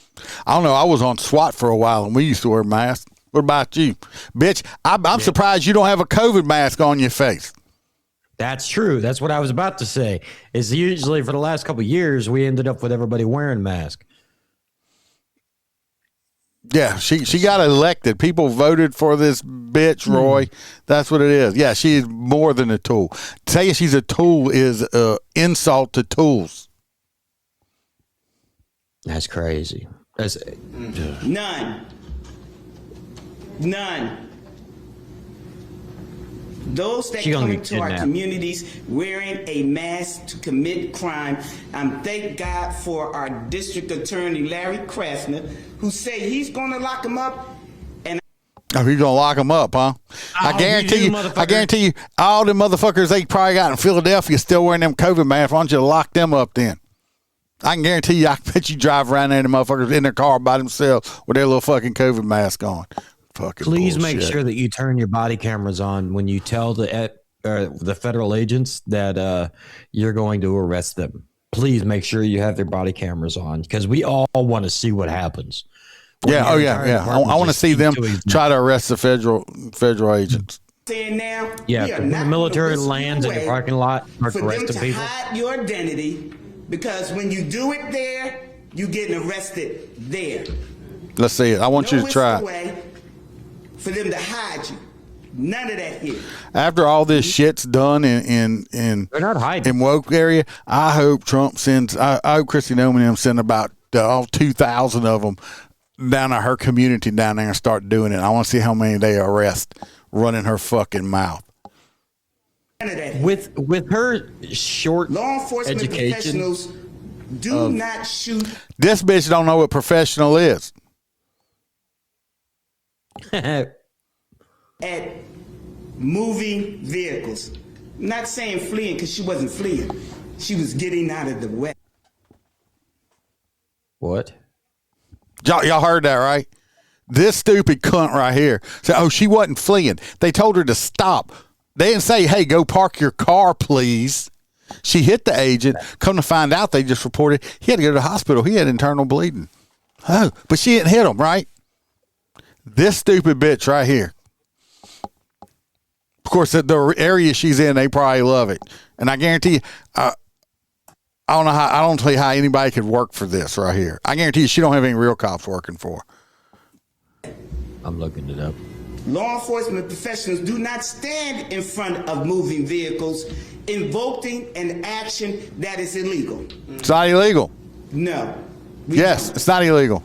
don't know. I was on SWAT for a while, and we used to wear masks. What about you? Bitch, I'm surprised you don't have a COVID mask on your face. That's true. That's what I was about to say. Is usually for the last couple of years, we ended up with everybody wearing masks. Yeah, she got elected. People voted for this bitch, Roy. That's what it is. Yeah, she is more than a tool. Saying she's a tool is an insult to tools. That's crazy. None. Those that come into our communities wearing a mask to commit crime. Thank God for our district attorney, Larry Krasner, who said he's going to lock him up. Oh, he's gonna lock them up, huh? I guarantee you, all the motherfuckers they probably got in Philadelphia still wearing them COVID masks. Why don't you lock them up then? I can guarantee you, I bet you drive around there and the motherfuckers in their car by themselves with their little fucking COVID mask on. Fucking Please bullshit. make sure that you turn your body cameras on when you tell the federal agents that you're going to arrest them. Please make sure you have their body cameras on because we all want to see what happens. Yeah, I want to see them try to arrest the federal agents. Now, when the military lands in the parking lot, start arresting people. Hide your identity because when you do it there, you're getting arrested there. Let's see it. I want you to try. Way for them to hide you. None of that here. After all this shit's done in they're not hiding in woke area, I hope Trump sends. I hope Christy Nolan and them send about all 2,000 of them down to her community down there and start doing it. I want to see how many they arrest running her fucking mouth. With her short law enforcement education, professionals do not shoot. This bitch don't know what professional is. At moving vehicles. I'm not saying fleeing because she wasn't fleeing. She was getting out of the way. What? Y'all heard that, right? This stupid cunt right here said, oh, she wasn't fleeing. They told her to stop. They didn't say, hey, go park your car, please. She hit the agent. Come to find out, they just reported he had to go to the hospital. He had internal bleeding. Oh, but she didn't hit him, right? This stupid bitch right here. Of course, the area she's in, they probably love it. And I guarantee you, I don't see how anybody could work for this right here. I guarantee you she don't have any real cops working for her. I'm looking it up. Law enforcement professionals do not stand in front of moving vehicles invoking an action that is illegal. It's not illegal. No. Yes, it's not illegal.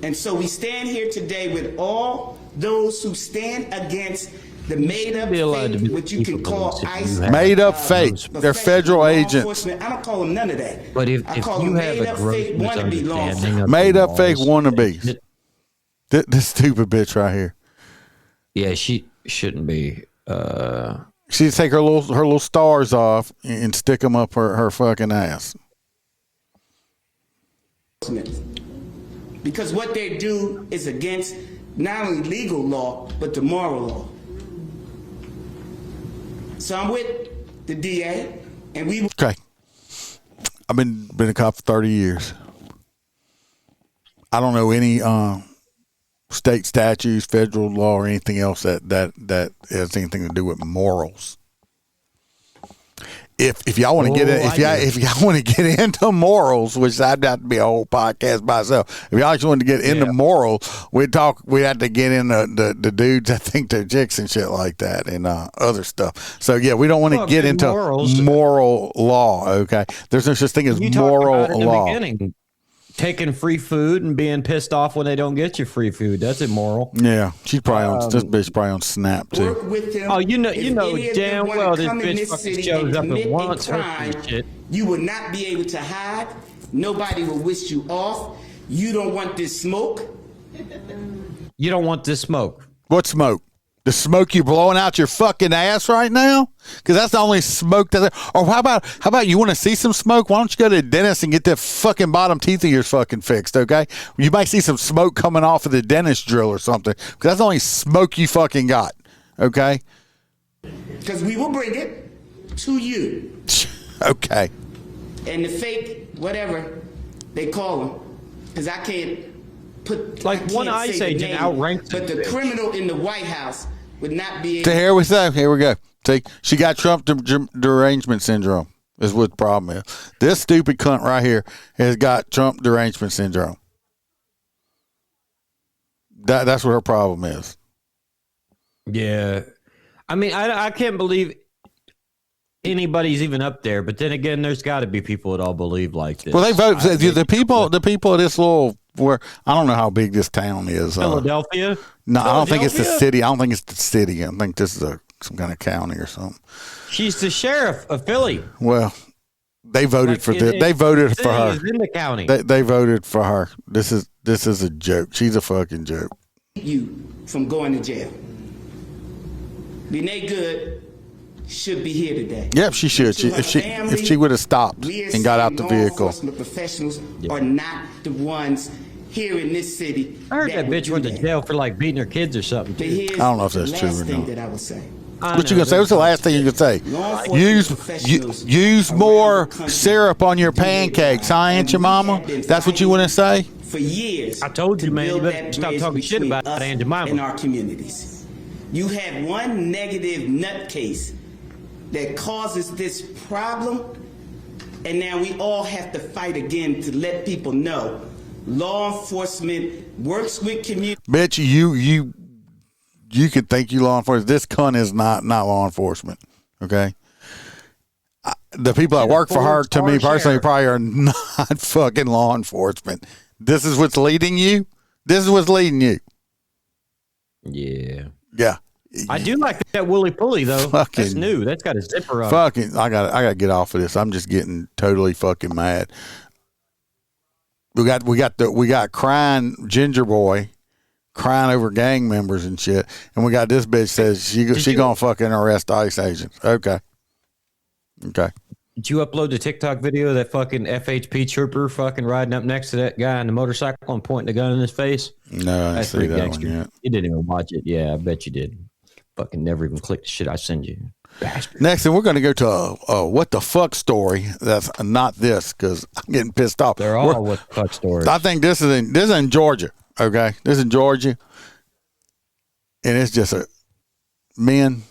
And so we stand here today with all those who stand against the made-up fake, what you can call ICE. Made-up fake. They're federal agents. I don't call them none of that. But if you have a gross misunderstanding of made-up fake wannabes. This stupid bitch right here. Yeah, she shouldn't be. She'd take her little stars off and stick them up her fucking ass. Because what they do is against not only legal law, but the moral law. So I'm with the DA, and we... Okay. I've been a cop for 30 years. I don't know any state statutes, federal law, or anything else that has anything to do with morals. If y'all want to get in, if y'all want to get into morals, which I'd have to be a whole podcast by myself. If y'all just want to get into morals, we'd have to get in the dudes that think they're chicks and shit like that and other stuff. So yeah, we don't want to get into moral law. Okay, there's no such thing as moral law. Taking free food and being pissed off when they don't get you free food. That's immoral. Yeah, she's probably on this bitch probably on Snap too. Oh, you know damn well this bitch fucking shows up and wants her free shit. You will not be able to hide. Nobody will wish you off. You don't want this smoke. You don't want this smoke. What smoke? The smoke you blowing out your fucking ass right now? Because that's the only smoke that's there. Or how about you want to see some smoke? Why don't you go to the dentist and get the fucking bottom teeth of yours fucking fixed, okay? You might see some smoke coming off of the dentist drill or something. Because that's the only smoke you fucking got, okay? Because we will bring it to you. Okay. And the fake, whatever they call them, because I can't put... Like one ICE agent outranks but the criminal in the White House would not be able... So here we go. See, she got Trump derangement syndrome is what the problem is. This stupid cunt right here has got Trump derangement syndrome. That's what her problem is. Yeah. I mean, I can't believe anybody's even up there, but then again, there's got to be people that all believe like this. Well, they vote. The people of this little... Where I don't know how big this town is. Philadelphia? No, I don't think it's the city. I don't think it's the city. I think this is a some kind of county or something. She's the sheriff of Philly. Well, they voted for this. They voted for her. In the county. They voted for her. This is a joke. She's a fucking joke. You from going to jail. Renee Good should be here today. Yep, she should. If she would have stopped and got out the vehicle. Professionals are not the ones here in this city. I heard that bitch went to jail for like beating her kids or something. Too. I don't know if that's true or not. That I would say. What you gonna say? What's the last thing you could say? Use more syrup on your pancakes, huh, Aunt your mama? That's what you want to say? For years, I told you, man. You better stop talking shit about Aunt Jemima in our communities. You had one negative nutcase that causes this problem, and now we all have to fight again to let people know law enforcement works with community. Bitch, you could think you law enforcement. This cunt is not law enforcement. Okay, the people that work for her, to me personally, probably are not fucking law enforcement. This is what's leading you. This is what's leading you. Yeah. Yeah. I do like that Willy Pulley though. That's new. That's got a zipper on. Fucking, I gotta get off of this. I'm just getting totally fucking mad. We got crying ginger boy, crying over gang members and shit, and we got this bitch says she gonna fucking arrest ICE agents. Okay. Did you upload the TikTok video of that fucking FHP trooper fucking riding up next to that guy on the motorcycle and pointing the gun in his face? No, I didn't see that one yet. You didn't even watch it. Yeah, I bet you did. Fucking never even clicked the shit I send you. Bastard. Next, and we're going to go to a what the fuck story. That's not this because I'm getting pissed off. They're all what the fuck stories. I think this is in Georgia. Okay, this is in Georgia, and it's just men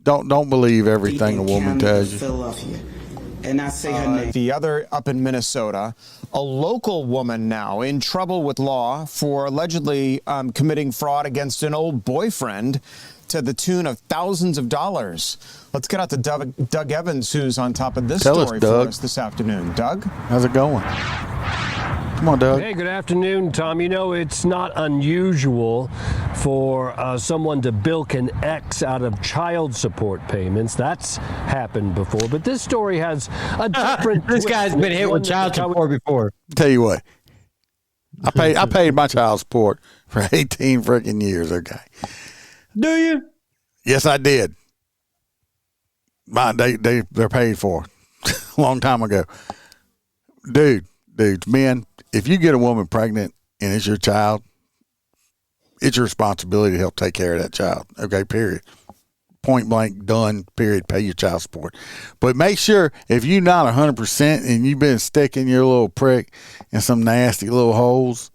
don't believe everything a woman tells you. And I say her name. The other up in Minnesota, a local woman now in trouble with law for allegedly committing fraud against an old boyfriend to the tune of thousands of dollars. Let's get out to Doug Evans, who's on top of this story for us this afternoon. Doug? How's it going? Come on, Doug. Hey, good afternoon, Tom. You know, it's not unusual for someone to bilk an ex out of child support payments. That's happened before, but this story has a different This guy's been hit with child support before. Tell you what, I paid my child support for 18 freaking years, okay? Do you? Yes, I did. They're paid for a long time ago. Dudes, men, if you get a woman pregnant and it's your child, it's your responsibility to help take care of that child. Okay, period. Point blank, done, period. Pay your child support. But make sure if you're not 100% and you've been sticking your little prick in some nasty little holes,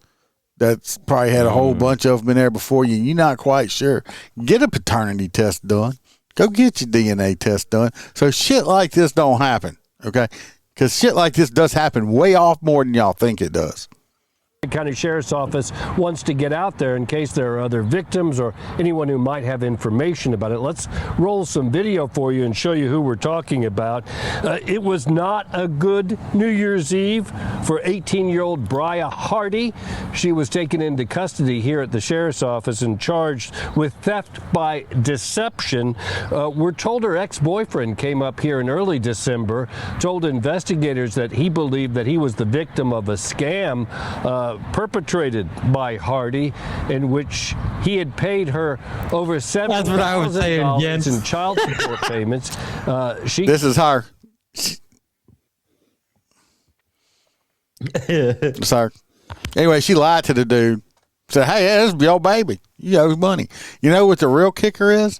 that's probably had a whole bunch of them in there before you, and you're not quite sure, get a paternity test done. Go get your DNA test done so shit like this don't happen, okay? Because shit like this does happen way off more than y'all think it does. County Sheriff's Office wants to get out there in case there are other victims or anyone who might have information about it. Let's roll some video for you and show you who we're talking about. It was not a good New Year's Eve for 18-year-old Bria Hardy. She was taken into custody here at the Sheriff's Office and charged with theft by deception. We're told her ex-boyfriend came up here in early December, told investigators that he believed that he was the victim of a scam perpetrated by Hardy, in which he had paid her over $7,000 in child support payments. This is her. Sorry. Anyway, she lied to the dude. Said, "Hey, this is your baby. You owe money." You know what the real kicker is?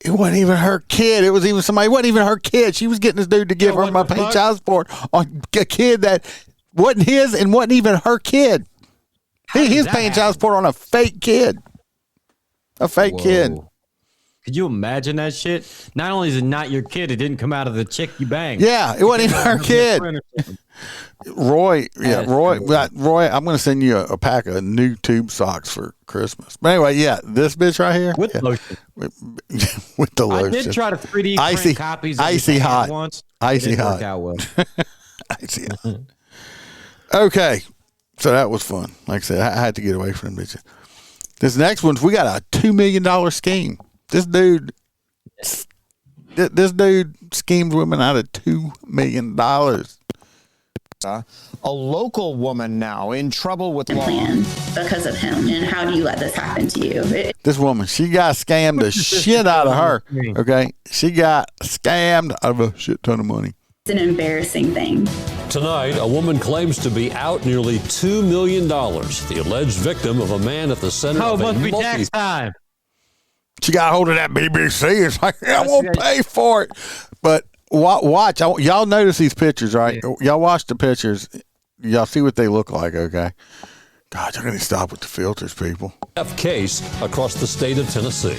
It wasn't even her kid. It was even somebody. It wasn't even her kid. She was getting this dude to give her my paid child support on a kid that wasn't his and wasn't even her kid. He's paying child support on a fake kid. A fake kid. Could you imagine that shit? Not only is it not your kid, it didn't come out of the chick you banged. Yeah, it wasn't even her kid. Roy, I'm going to send you a pack of new tube socks for Christmas. But anyway, yeah, this bitch right here. With lotion. With the lotion. I did try to 3D print copies of Icy hot. Once. Icy hot. Work out well. Icy hot. Okay, so that was fun. Like I said, I had to get away from them bitches. This next one, we got a $2 million scheme. This dude This dude schemed women out of $2 million. A local woman now in trouble with law because of him. And how do you let this happen to you? This woman, she got scammed the shit out of her. Okay, she got scammed out of a shit ton of money. It's an embarrassing thing. Tonight, a woman claims to be out nearly $2 million. The alleged victim of a man at the center of a must be tax time. She got hold of that BBC. It's like, I won't pay for it. But watch. Y'all notice these pictures, right? Yeah. Y'all watch the pictures. Y'all see what they look like, okay? God, you're going to stop with the filters, people. Case across the state of Tennessee.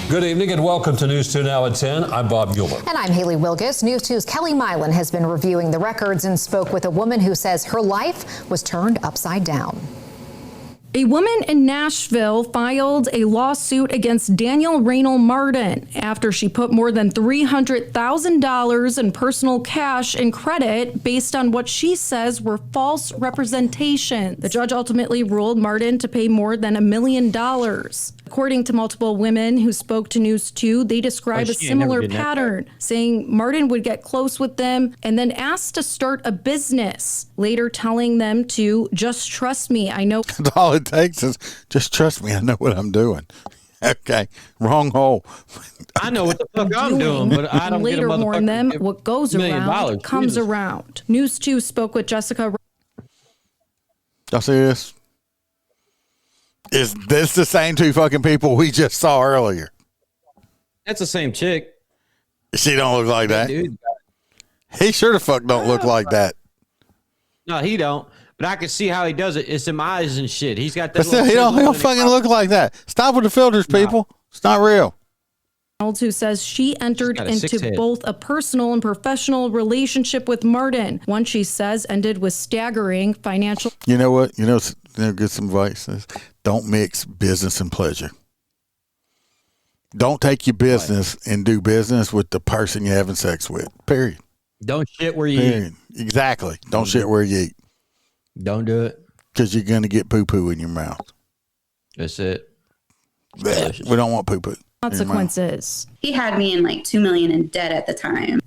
Good evening and welcome to News 2 Now at 10. I'm Bob Mueller. And I'm Haley Wilgus. News 2's Kelly Milan has been reviewing the records and spoke with a woman who says her life was turned upside down. A woman in Nashville filed a lawsuit against Daniel Raynell Martin after she put more than $300,000 in personal cash and credit based on what she says were false representations. The judge ultimately ruled Martin to pay more than $1 million. According to multiple women who spoke to News 2, they describe a similar pattern, saying Martin would get close with them and then ask to start a business, later telling them to just trust me. I know. All it takes is just trust me. I know what I'm doing. Okay, wrong hole. I know what the fuck I'm doing, but I don't later get a warn them what goes around comes Jesus. around. News 2 spoke with Jessica. Y'all see this? Is this the same two fucking people we just saw earlier? That's the same chick. She don't look like that. Dude. He sure the fuck don't look like that. No, he don't. But I can see how he does it. It's them eyes and shit. He's got that. But still, he don't fucking look like that. Stop with the filters, people. It's not real. Who says she entered into both a personal and professional relationship with Martin. One, she says, ended with staggering financial. You know what? Get some advice. Don't mix business and pleasure. Don't take your business and do business with the person you're having sex with. Period. Don't shit where you eat. Exactly. Don't shit where you eat. Don't do it. Because you're going to get poo-poo in your mouth. That's it. We don't want poo-poo. Consequences. He had me in like $2 million in debt at the time.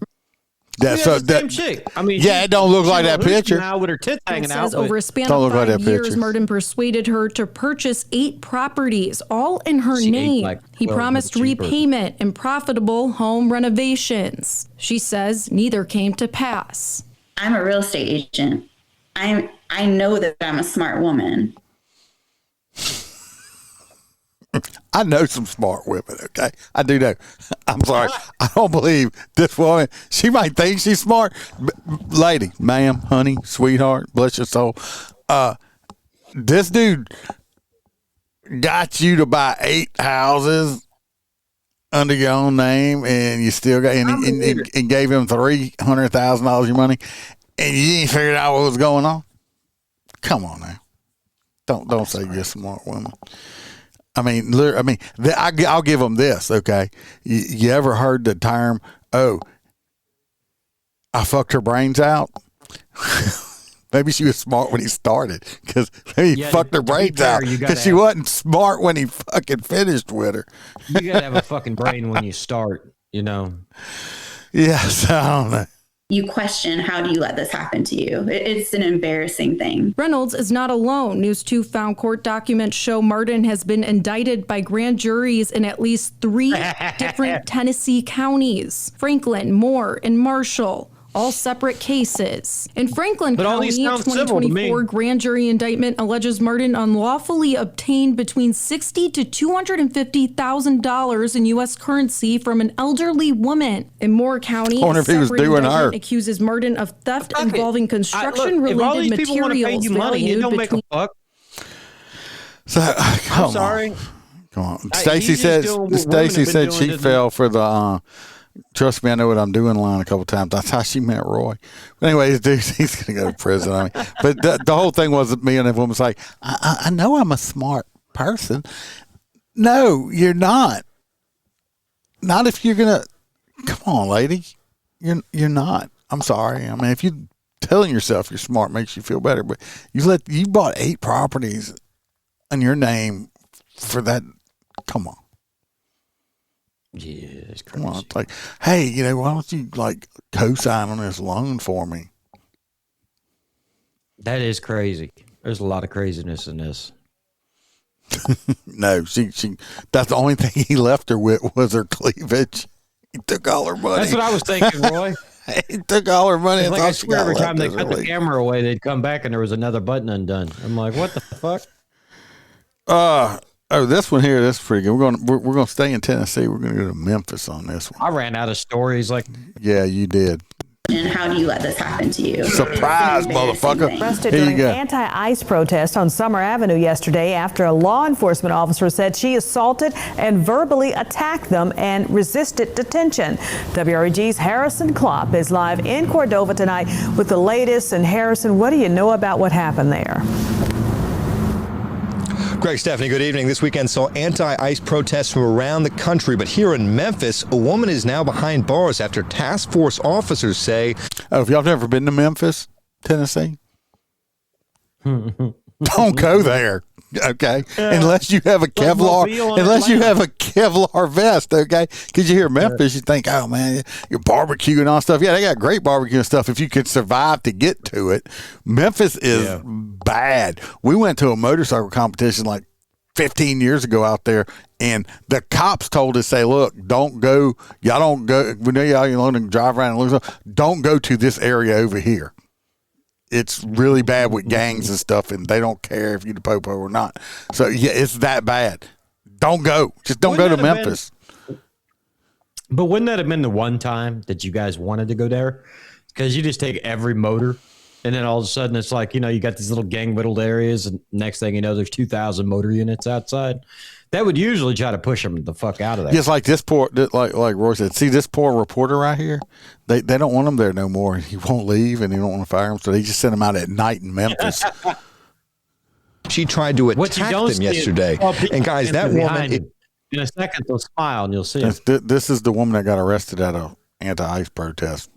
That's the same chick. I mean, yeah, it don't look like that picture. Now with her tits hanging out. Over a span of 5 years, Martin persuaded her to purchase 8 properties, all in her name. He promised repayment and profitable home renovations. She says neither came to pass. I'm a real estate agent. I know that I'm a smart woman. I know some smart women, okay? I do know. I'm sorry. I don't believe this woman. She might think she's smart. Lady, ma'am, honey, sweetheart, bless your soul. This dude got you to buy 8 houses under your own name, and you still got and gave him $300,000 your money, and you didn't figure out what was going on. Come on now. Don't say you're a smart woman. I'll give them this, okay? You ever heard the term, oh, I fucked her brains out? Maybe she was smart when he started, because he fucked her brains out because she wasn't smart when he fucking finished with her. You got to have a fucking brain when you start, you know? Yes, I don't know. You question, how do you let this happen to you? It's an embarrassing thing. Reynolds is not alone. News 2 found court documents show Martin has been indicted by grand juries in at least 3 different Tennessee counties: Franklin, Moore, and Marshall. All separate cases. In Franklin County, 2024 grand jury indictment alleges Martin unlawfully obtained between $60,000 to $250,000 in U.S. currency from an elderly woman. In Moore County, a separate indictment accuses Martin of theft involving construction-related materials valued between. I'm sorry. Come on. Stacy said she fell for the trust me, I know what I'm doing line a couple times. That's how she met Roy. But anyways, dude, he's going to go to prison. But the whole thing was me and the woman's like, I know I'm a smart person. No, you're not. Not if you're going to. Come on, lady. You're not. I'm sorry. I mean, if you telling yourself you're smart makes you feel better, but you bought 8 properties in your name for that. Come on. Yeah, it's Come crazy. on, it's like, hey, why don't you like co-sign on this loan for me? That is crazy. There's a lot of craziness in this. No, she. That's the only thing he left her with was her cleavage. He took all her money. That's what I was thinking, Roy. He took all her money. It's And like I swear every time they cut the week. camera away, they'd come back and there was another button undone. I'm like, what the fuck? This one here, this is pretty good. We're gonna stay in Tennessee. We're gonna go to Memphis on this one. I ran out of stories. Like, yeah, you did. And how do you let this happen to you? Surprise, motherfucker. Arrested during an anti-ICE protest on Summer Avenue yesterday after a law enforcement officer said she assaulted and verbally attacked them and resisted detention. WREG's Harrison Klopp is live in Cordova tonight with the latest. And Harrison, what do you know about what happened there? Greg, Stephanie, good evening. This weekend saw anti-ICE protests from around the country, but here in Memphis, a woman is now behind bars after task force officers say... Oh, if y'all have never been to Memphis, Tennessee, don't go there, okay? Unless you have a Kevlar, vest, okay? Because you hear Memphis, you think, oh, man, you're barbecuing and all stuff. Yeah, they got great barbecue and stuff if you could survive to get to it. Memphis is bad. We went to a motorcycle competition like 15 years ago out there, and the cops told us, say, look, don't go. Y'all don't go. We know y'all alone drive around and look. Don't go to this area over here. It's really bad with gangs and stuff, and they don't care if you're the popo or not. So, yeah, it's that bad. Don't go. Just don't go to Memphis. But wouldn't that have been the one time that you guys wanted to go there? Because you just take every motor, and then all of a sudden it's like, you got these little gang-whittled areas, and next thing you know, there's 2,000 motor units outside. That would usually try to push them the fuck out of there. Just like this like Roy said, see this poor reporter right here? They don't want him there no more. He won't leave, and they don't want to fire him, so they just sent him out at night in Memphis. She tried to attack them yesterday. And guys, that woman... In a second, they'll smile, and you'll see it. This is the woman that got arrested at a anti-ICE protest.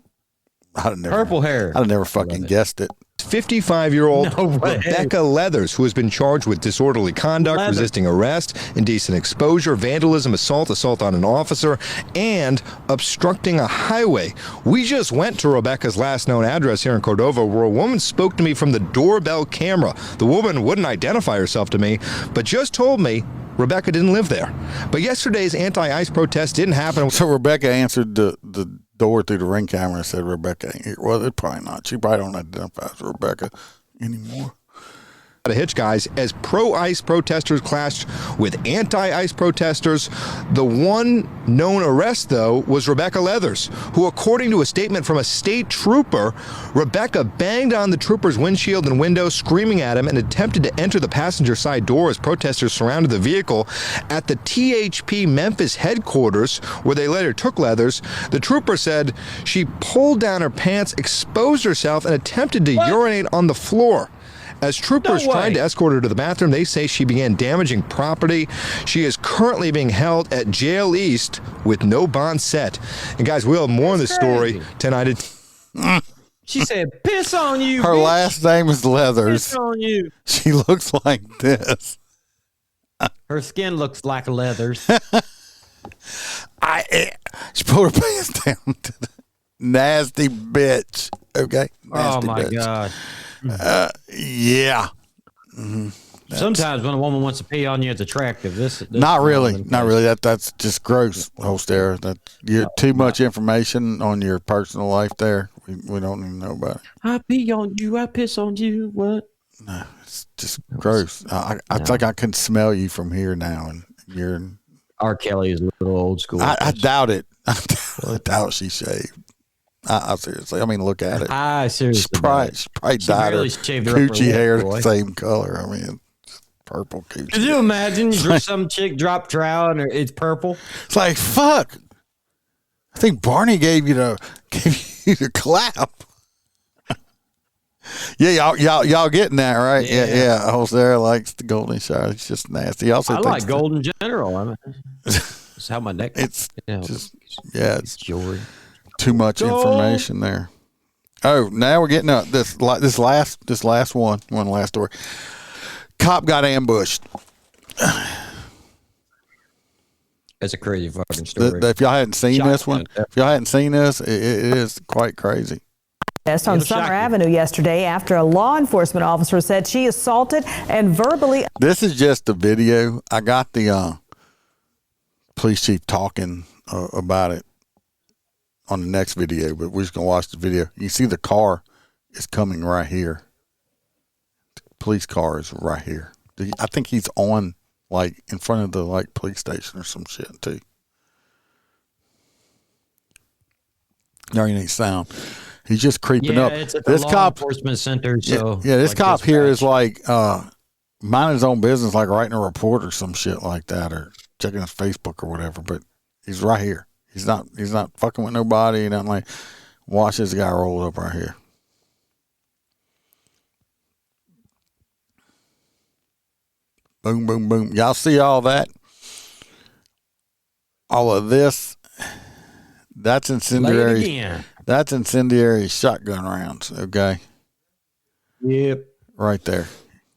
Purple hair. I'd have never fucking guessed it. 55-year-old Rebecca Leathers, who has been charged with disorderly conduct, resisting arrest, indecent exposure, vandalism, assault on an officer, and obstructing a highway. We just went to Rebecca's last known address here in Cordova, where a woman spoke to me from the doorbell camera. The woman wouldn't identify herself to me, but just told me Rebecca didn't live there. But yesterday's anti-ICE protest didn't happen. So Rebecca answered the door through the ring camera and said, Rebecca ain't here. Well, it's probably not. She probably don't identify as Rebecca anymore. A hitch, guys, as pro-ICE protesters clashed with anti-ICE protesters. The one known arrest, though, was Rebecca Leathers, who, according to a statement from a state trooper, Rebecca banged on the trooper's windshield and window, screaming at him, and attempted to enter the passenger side door as protesters surrounded the vehicle. At the THP Memphis headquarters, where they later took Leathers, the trooper said she pulled down her pants, exposed herself, and attempted to urinate on the floor. As troopers tried to escort her to the bathroom, they say she began damaging property. She is currently being held at Jail East with no bond set. And guys, we'll have more on this story tonight. She said, piss on you, Her bitch. last name is Leathers. Piss on you. She looks like this. Her skin looks like Leathers. She pulled her pants down to the nasty bitch. Okay? Nasty my bitch. God. Yeah. Mm-hmm. Sometimes when a woman wants to pee on you, it's attractive. This not really. Not really. That's just gross, Holster. That you're too much information on your personal life there. We don't even know about it. I pee on you. I piss on you. What? No, it's just gross. I think I can smell you from here now, and you're. R. Kelly is a little old school. I doubt it. I doubt she shaved. I seriously. I mean, look at it. I seriously. She probably dyed her coochie hair the same color. I mean, it's purple coochie. Could you imagine some chick drop trowel and it's purple? It's like, fuck. I think Barney gave you the clap. Yeah, y'all getting that right? Yeah. Holster likes the golden shower. It's just nasty. Also, I like gold in general. I mean, it's how my neck. It's it's jewelry. Too much information there. Oh, now we're getting up this last one last story. Cop got ambushed. That's a crazy fucking story. If y'all hadn't seen this one, it is quite crazy. On Summer Avenue yesterday after a law enforcement officer said she assaulted and verbally. This is just a video. I got the police chief talking about it on the next video, but we're just going to watch the video. You see the car is coming right here. The police car is right here. I think he's on, like, in front of the, like, police station or some shit, too. There ain't any sound. He's just creeping up. It's at this the law cop enforcement center. So this like cop here is like minding his own business, like writing a report or some shit like that, or checking his Facebook or whatever. But he's right here. He's not fucking with nobody. Nothing like. Watch this guy roll up right here. Boom, boom, boom. Y'all see all that? All of this. That's incendiary. That's incendiary shotgun rounds, okay? Yep. Right there.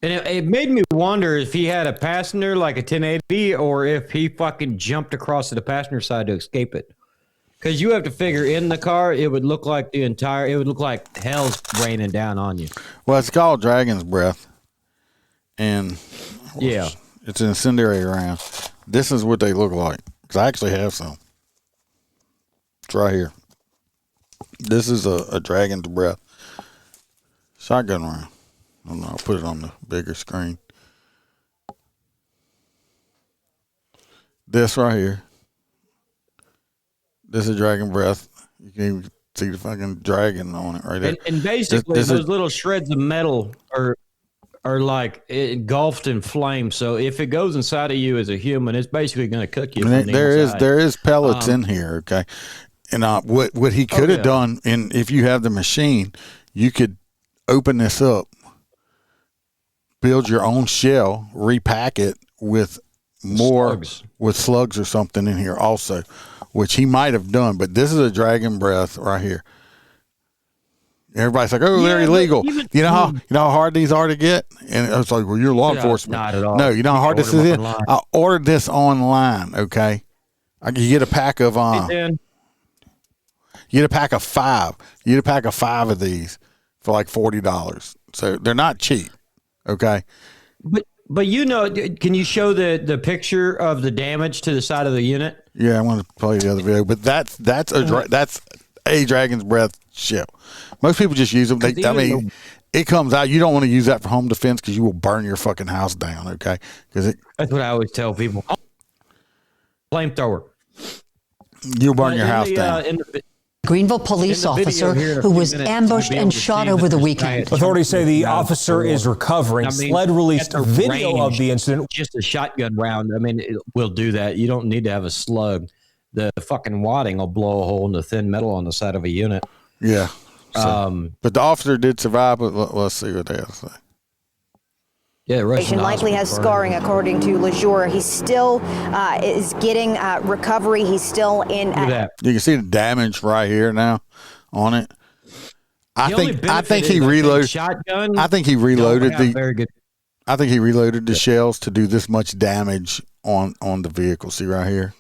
And it made me wonder if he had a passenger like a 1080 or if he fucking jumped across to the passenger side to escape it. Because you have to figure in the car, it would look like hell's raining down on you. Well, it's called Dragon's Breath. And yeah, it's an incendiary round. This is what they look like. Because I actually have some. It's right here. This is a Dragon's Breath shotgun round. I don't know. I'll put it on the bigger screen. This right here. This is Dragon Breath. You can even see the fucking dragon on it right there. And basically, those little shreds of metal are like engulfed in flames. So if it goes inside of you as a human, it's basically going to cook you. There is pellets in here. Okay. And what he could have done, and if you have the machine, you could open this up, build your own shell, repack it with slugs or something in here also, which he might have done. But this is a Dragon Breath right here. Everybody's like, "Oh, they're illegal." You know how hard these are to get, and it's like, "Well, you're law enforcement." Not at all. No, you know how hard this is. I ordered this online. Okay, you get a pack of You get a pack of 5. You get a pack of 5 of these for like $40. So they're not cheap. Okay. But can you show the picture of the damage to the side of the unit? Yeah, I want to play the other video. But that's a Dragon's Breath shell. Most people just use them. It comes out. You don't want to use that for home defense because you will burn your fucking house down. Okay. That's what I always tell people. Flamethrower. You'll burn your house down. Greenville police officer who was ambushed and shot over the weekend. Authorities say the officer is recovering. SLED released a video of the incident. Just a shotgun round. I mean, it will do that. You don't need to have a slug. The fucking wadding will blow a hole in the thin metal on the side of a unit. Yeah. But the officer did survive. But let's see what they have to say. Yeah, likely has scarring, according to Wweare. He still is getting recovery. He's still in. You can see the damage right here now on it. I think he reloaded. Shotgun. I think he reloaded I think he reloaded the shells to do this much damage on the vehicle. See right here.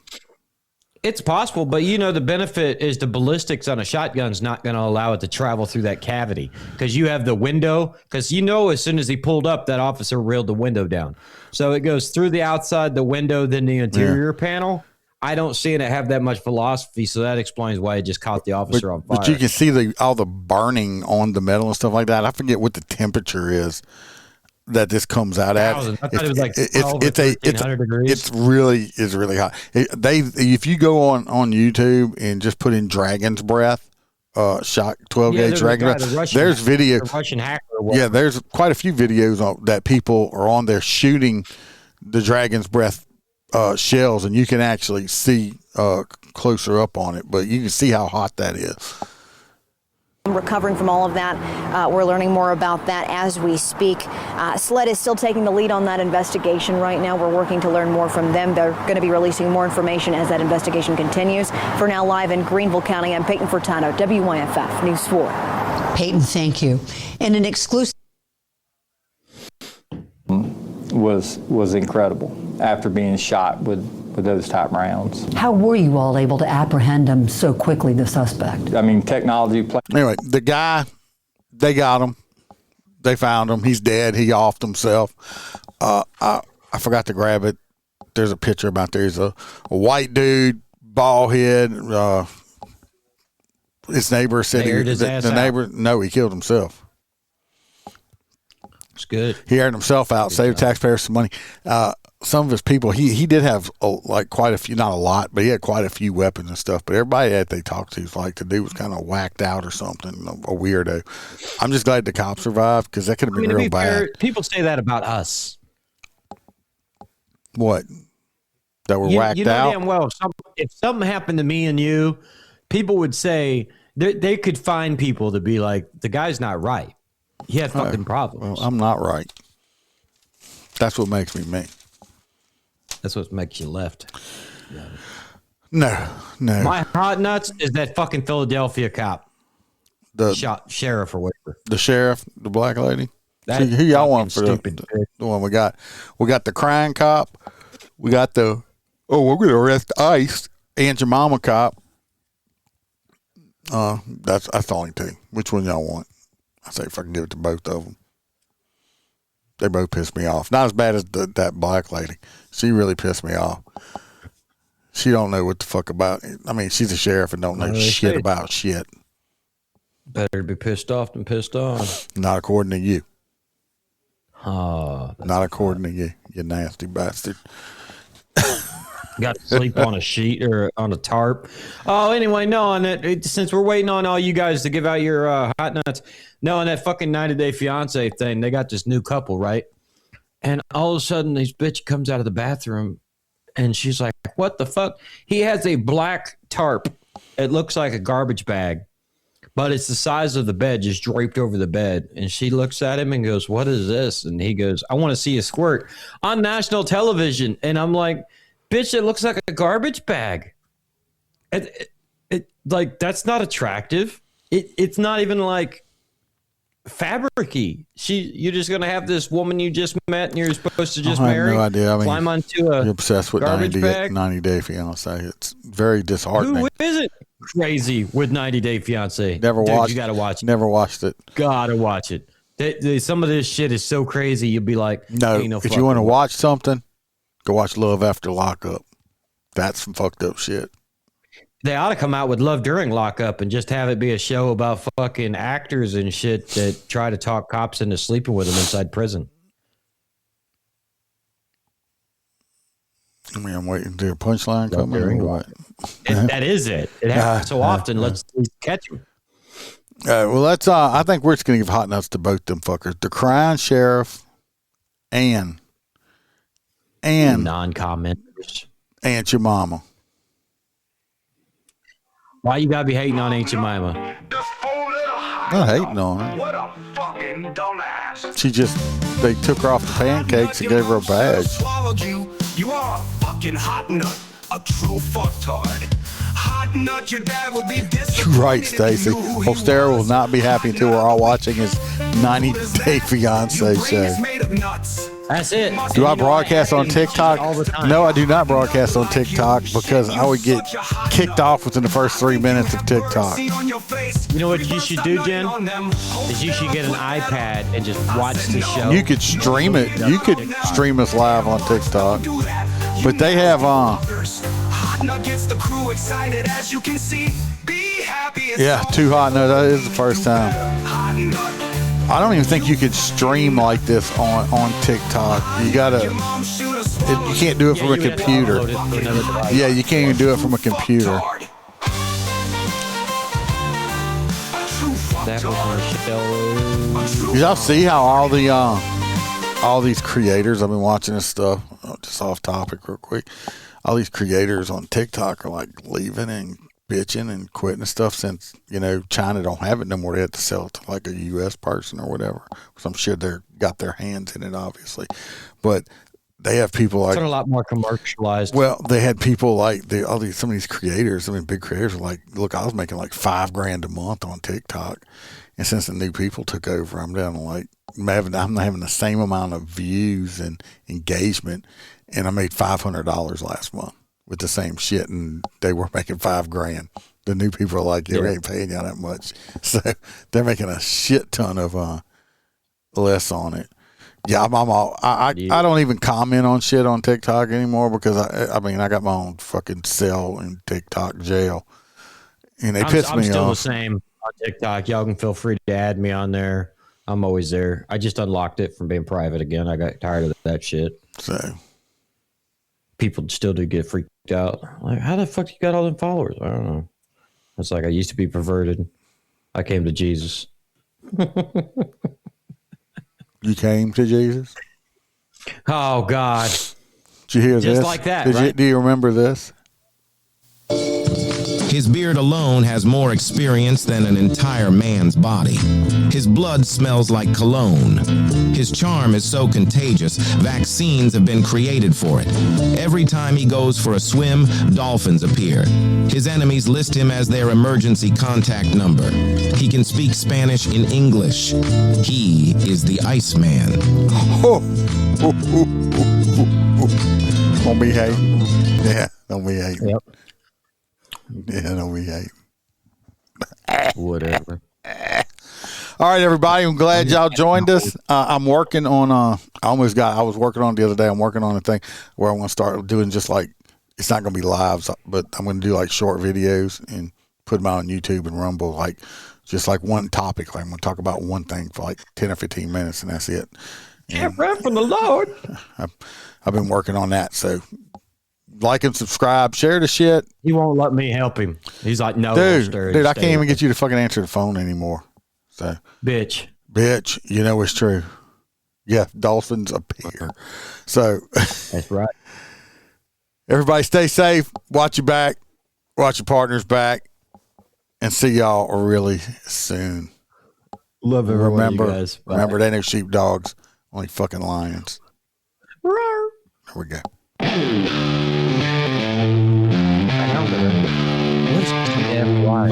It's possible, but the benefit is the ballistics on a shotgun's not going to allow it to travel through that cavity because you have the window. Because as soon as he pulled up, that officer reeled the window down, so it goes through the outside, the window, then the interior panel. I don't see it have that much velocity, so that explains why it just caught the officer on fire. But you can see all the burning on the metal and stuff like that. I forget what the temperature is that this comes out at. I thought it was like 12 or 1300 degrees. It's really hot. If you go on YouTube and just put in Dragon's Breath, 12 gauge Dragon's Breath, there's video. Russian hacker. Yeah, there's quite a few videos that people are on there shooting the Dragon's Breath shells, and you can actually see closer up on it, but you can see how hot that is. Recovering from all of that. We're learning more about that as we speak. SLED is still taking the lead on that investigation right now. We're working to learn more from them. They're going to be releasing more information as that investigation continues. For now, live in Greenville County, I'm Peyton Furtado, WYFF News 4. Peyton, thank you. In an exclusive was incredible after being shot with with those type rounds. How were you all able to apprehend him so quickly, the suspect? I mean, technology. Anyway, the guy, they got him. They found him. He's dead. He offed himself. I forgot to grab it. There's a picture about there. He's a white dude, bald head. His neighbor said the neighbor. No, he killed himself. It's good. He aired himself out, saved the taxpayers some money. Some of his people, he did have like quite a few, not a lot, but he had quite a few weapons and stuff. But everybody that they talked to was like the dude was kind of whacked out or something, a weirdo. I'm just glad the cops survived because that could have been real bad. Fair, people say that about us. What? That were whacked out? Damn well, if something happened to me and you, people would say they could find people to be like, the guy's not right. He had fucking problems. Well, I'm not right. That's what makes me me. That's what makes you left. No. My hot nuts is that fucking Philadelphia cop. The sheriff or whatever. The sheriff, the black lady. Who y'all want for the one we got? We got the crying cop. We got we're going to arrest ICE and your mama cop. That's the only two. Which one y'all want? I say if I can give it to both of them. They both pissed me off. Not as bad as that black lady. She really pissed me off. She don't know what the fuck about it. I mean, she's a sheriff and don't know shit about shit. Better be pissed off than pissed on. Not according to you. Oh, not according to you, you nasty bastard. Got to sleep on a sheet or on a tarp. Oh, anyway, no, on that, since we're waiting on all you guys to give out your hot nuts, no, on that fucking 90-day fiance thing, they got this new couple, right? And all of a sudden, this bitch comes out of the bathroom, and she's like, what the fuck? He has a black tarp. It looks like a garbage bag, but it's the size of the bed, just draped over the bed. And she looks at him and goes, what is this? And he goes, I want to see a squirt on national television. And I'm like, bitch, it looks like a garbage bag. It like, that's not attractive. It's not even like fabric-y. You're just going to have this woman you just met and you're supposed to just marry. No idea. I mean, climb onto a you're obsessed with 90 Day Fiance. It's very disheartening. Who isn't crazy with 90 Day Fiance? Never watched. You got to watch it. Never watched it. Gotta watch it. Some of this shit is so crazy. You'll be like, no. If you want to watch something, go watch Love After Lockup. That's some fucked up shit. They ought to come out with Love During Lockup and just have it be a show about fucking actors and shit that try to talk cops into sleeping with them inside prison. I mean, I'm waiting to hear a punchline coming. Or what? That is it. It happens so often. Let's catch them. Well, that's. I think we're just gonna give hot nuts to both them fuckers. The crying sheriff and non-commenters and your mama. Why you gotta be hating on Aunt Jemima? Not hating on her. What a fucking dumbass. She just, they took her off the pancakes and gave her a badge. You are a fucking hot nut, a true fucktard. Hot nut, your dad would be disappointed. You're right, Stacy. Ostera will not be happy until we're all watching his 90 Day Fiance show. That's it. Do I broadcast on TikTok? No, I do not broadcast on TikTok because I would get kicked off within the first 3 minutes of TikTok. You know what you should do, Jen? Is you should get an iPad and just watch the show. You could stream it. You could stream us live on TikTok. But they have yeah, too hot. No, that is the first time. I don't even think you could stream like this on TikTok. You gotta. You can't do it from a computer. Yeah, you can't even do it from a computer. Y'all see how all these creators? I've been watching this stuff. Just off topic, real quick. All these creators on TikTok are like leaving and bitching and quitting and stuff since, China don't have it no more. They have to sell it to like a U.S. person or whatever. Because I'm sure they're got their hands in it, obviously. But they have people like... It's a lot more commercialized. Well, they had people like some of these creators, big creators were like, look, I was making like $5,000 a month on TikTok. And since the new people took over, I'm down to like, I'm having the same amount of views and engagement. And I made $500 last month. with the same shit, and they were making $5,000. The new people are like, we ain't paying y'all that much. So they're making a shit ton of less on it. Yeah, I don't even comment on shit on TikTok anymore because I got my own fucking cell in TikTok jail, and they piss me off. I'm still the same on TikTok. Y'all can feel free to add me on there. I'm always there. I just unlocked it from being private again. I got tired of that shit. So people still do get freaked out. Like, how the fuck you got all them followers? I don't know. It's like I used to be perverted. I came to Jesus. You came to Jesus? Oh, God. Did you hear this? Just like that, right? Do you remember this? His beard alone has more experience than an entire man's body. His blood smells like cologne. His charm is so contagious, vaccines have been created for it. Every time he goes for a swim, dolphins appear. His enemies list him as their emergency contact number. He can speak Spanish and English. He is the Iceman. Don't be hating. Yeah, don't be hating. Yep. Yeah, don't be hating. Whatever. All right, everybody. I'm glad y'all joined us. I'm working on. I was working on it the other day. I'm working on a thing where I want to start doing just like, it's not going to be lives, but I'm going to do like short videos and put them out on YouTube and Rumble, like just like one topic. Like I'm going to talk about one thing for like 10 or 15 minutes, and that's it. Yeah, right from the Lord. I've been working on that. So like and subscribe, share the shit. He won't let me help him. He's like, no, dude, I can't even get you to fucking answer the phone anymore. So, bitch, you know it's true. Yeah, dolphins appear. So that's right. Everybody, stay safe. Watch your back. Watch your partner's back, and see y'all really soon. Love everyone. Remember, they no sheepdogs, only fucking lions. Roar. There we go. What's TFY?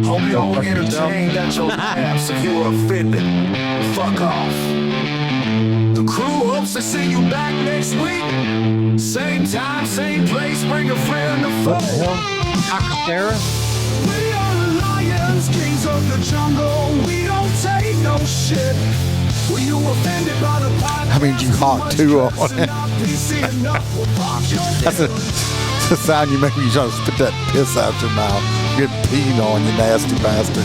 Hope you don't entertain at your laughs. If you were offended, fuck off. The crew hopes to see you back next week. Same time, same place. Bring a friend to fuck. Sarah? We are the lions, kings of the jungle. We don't take no shit. Were you offended by the podcast? I mean, you hot too on it. That's the sound you make when you try to spit that piss out your mouth. Get peed on, you nasty bastard.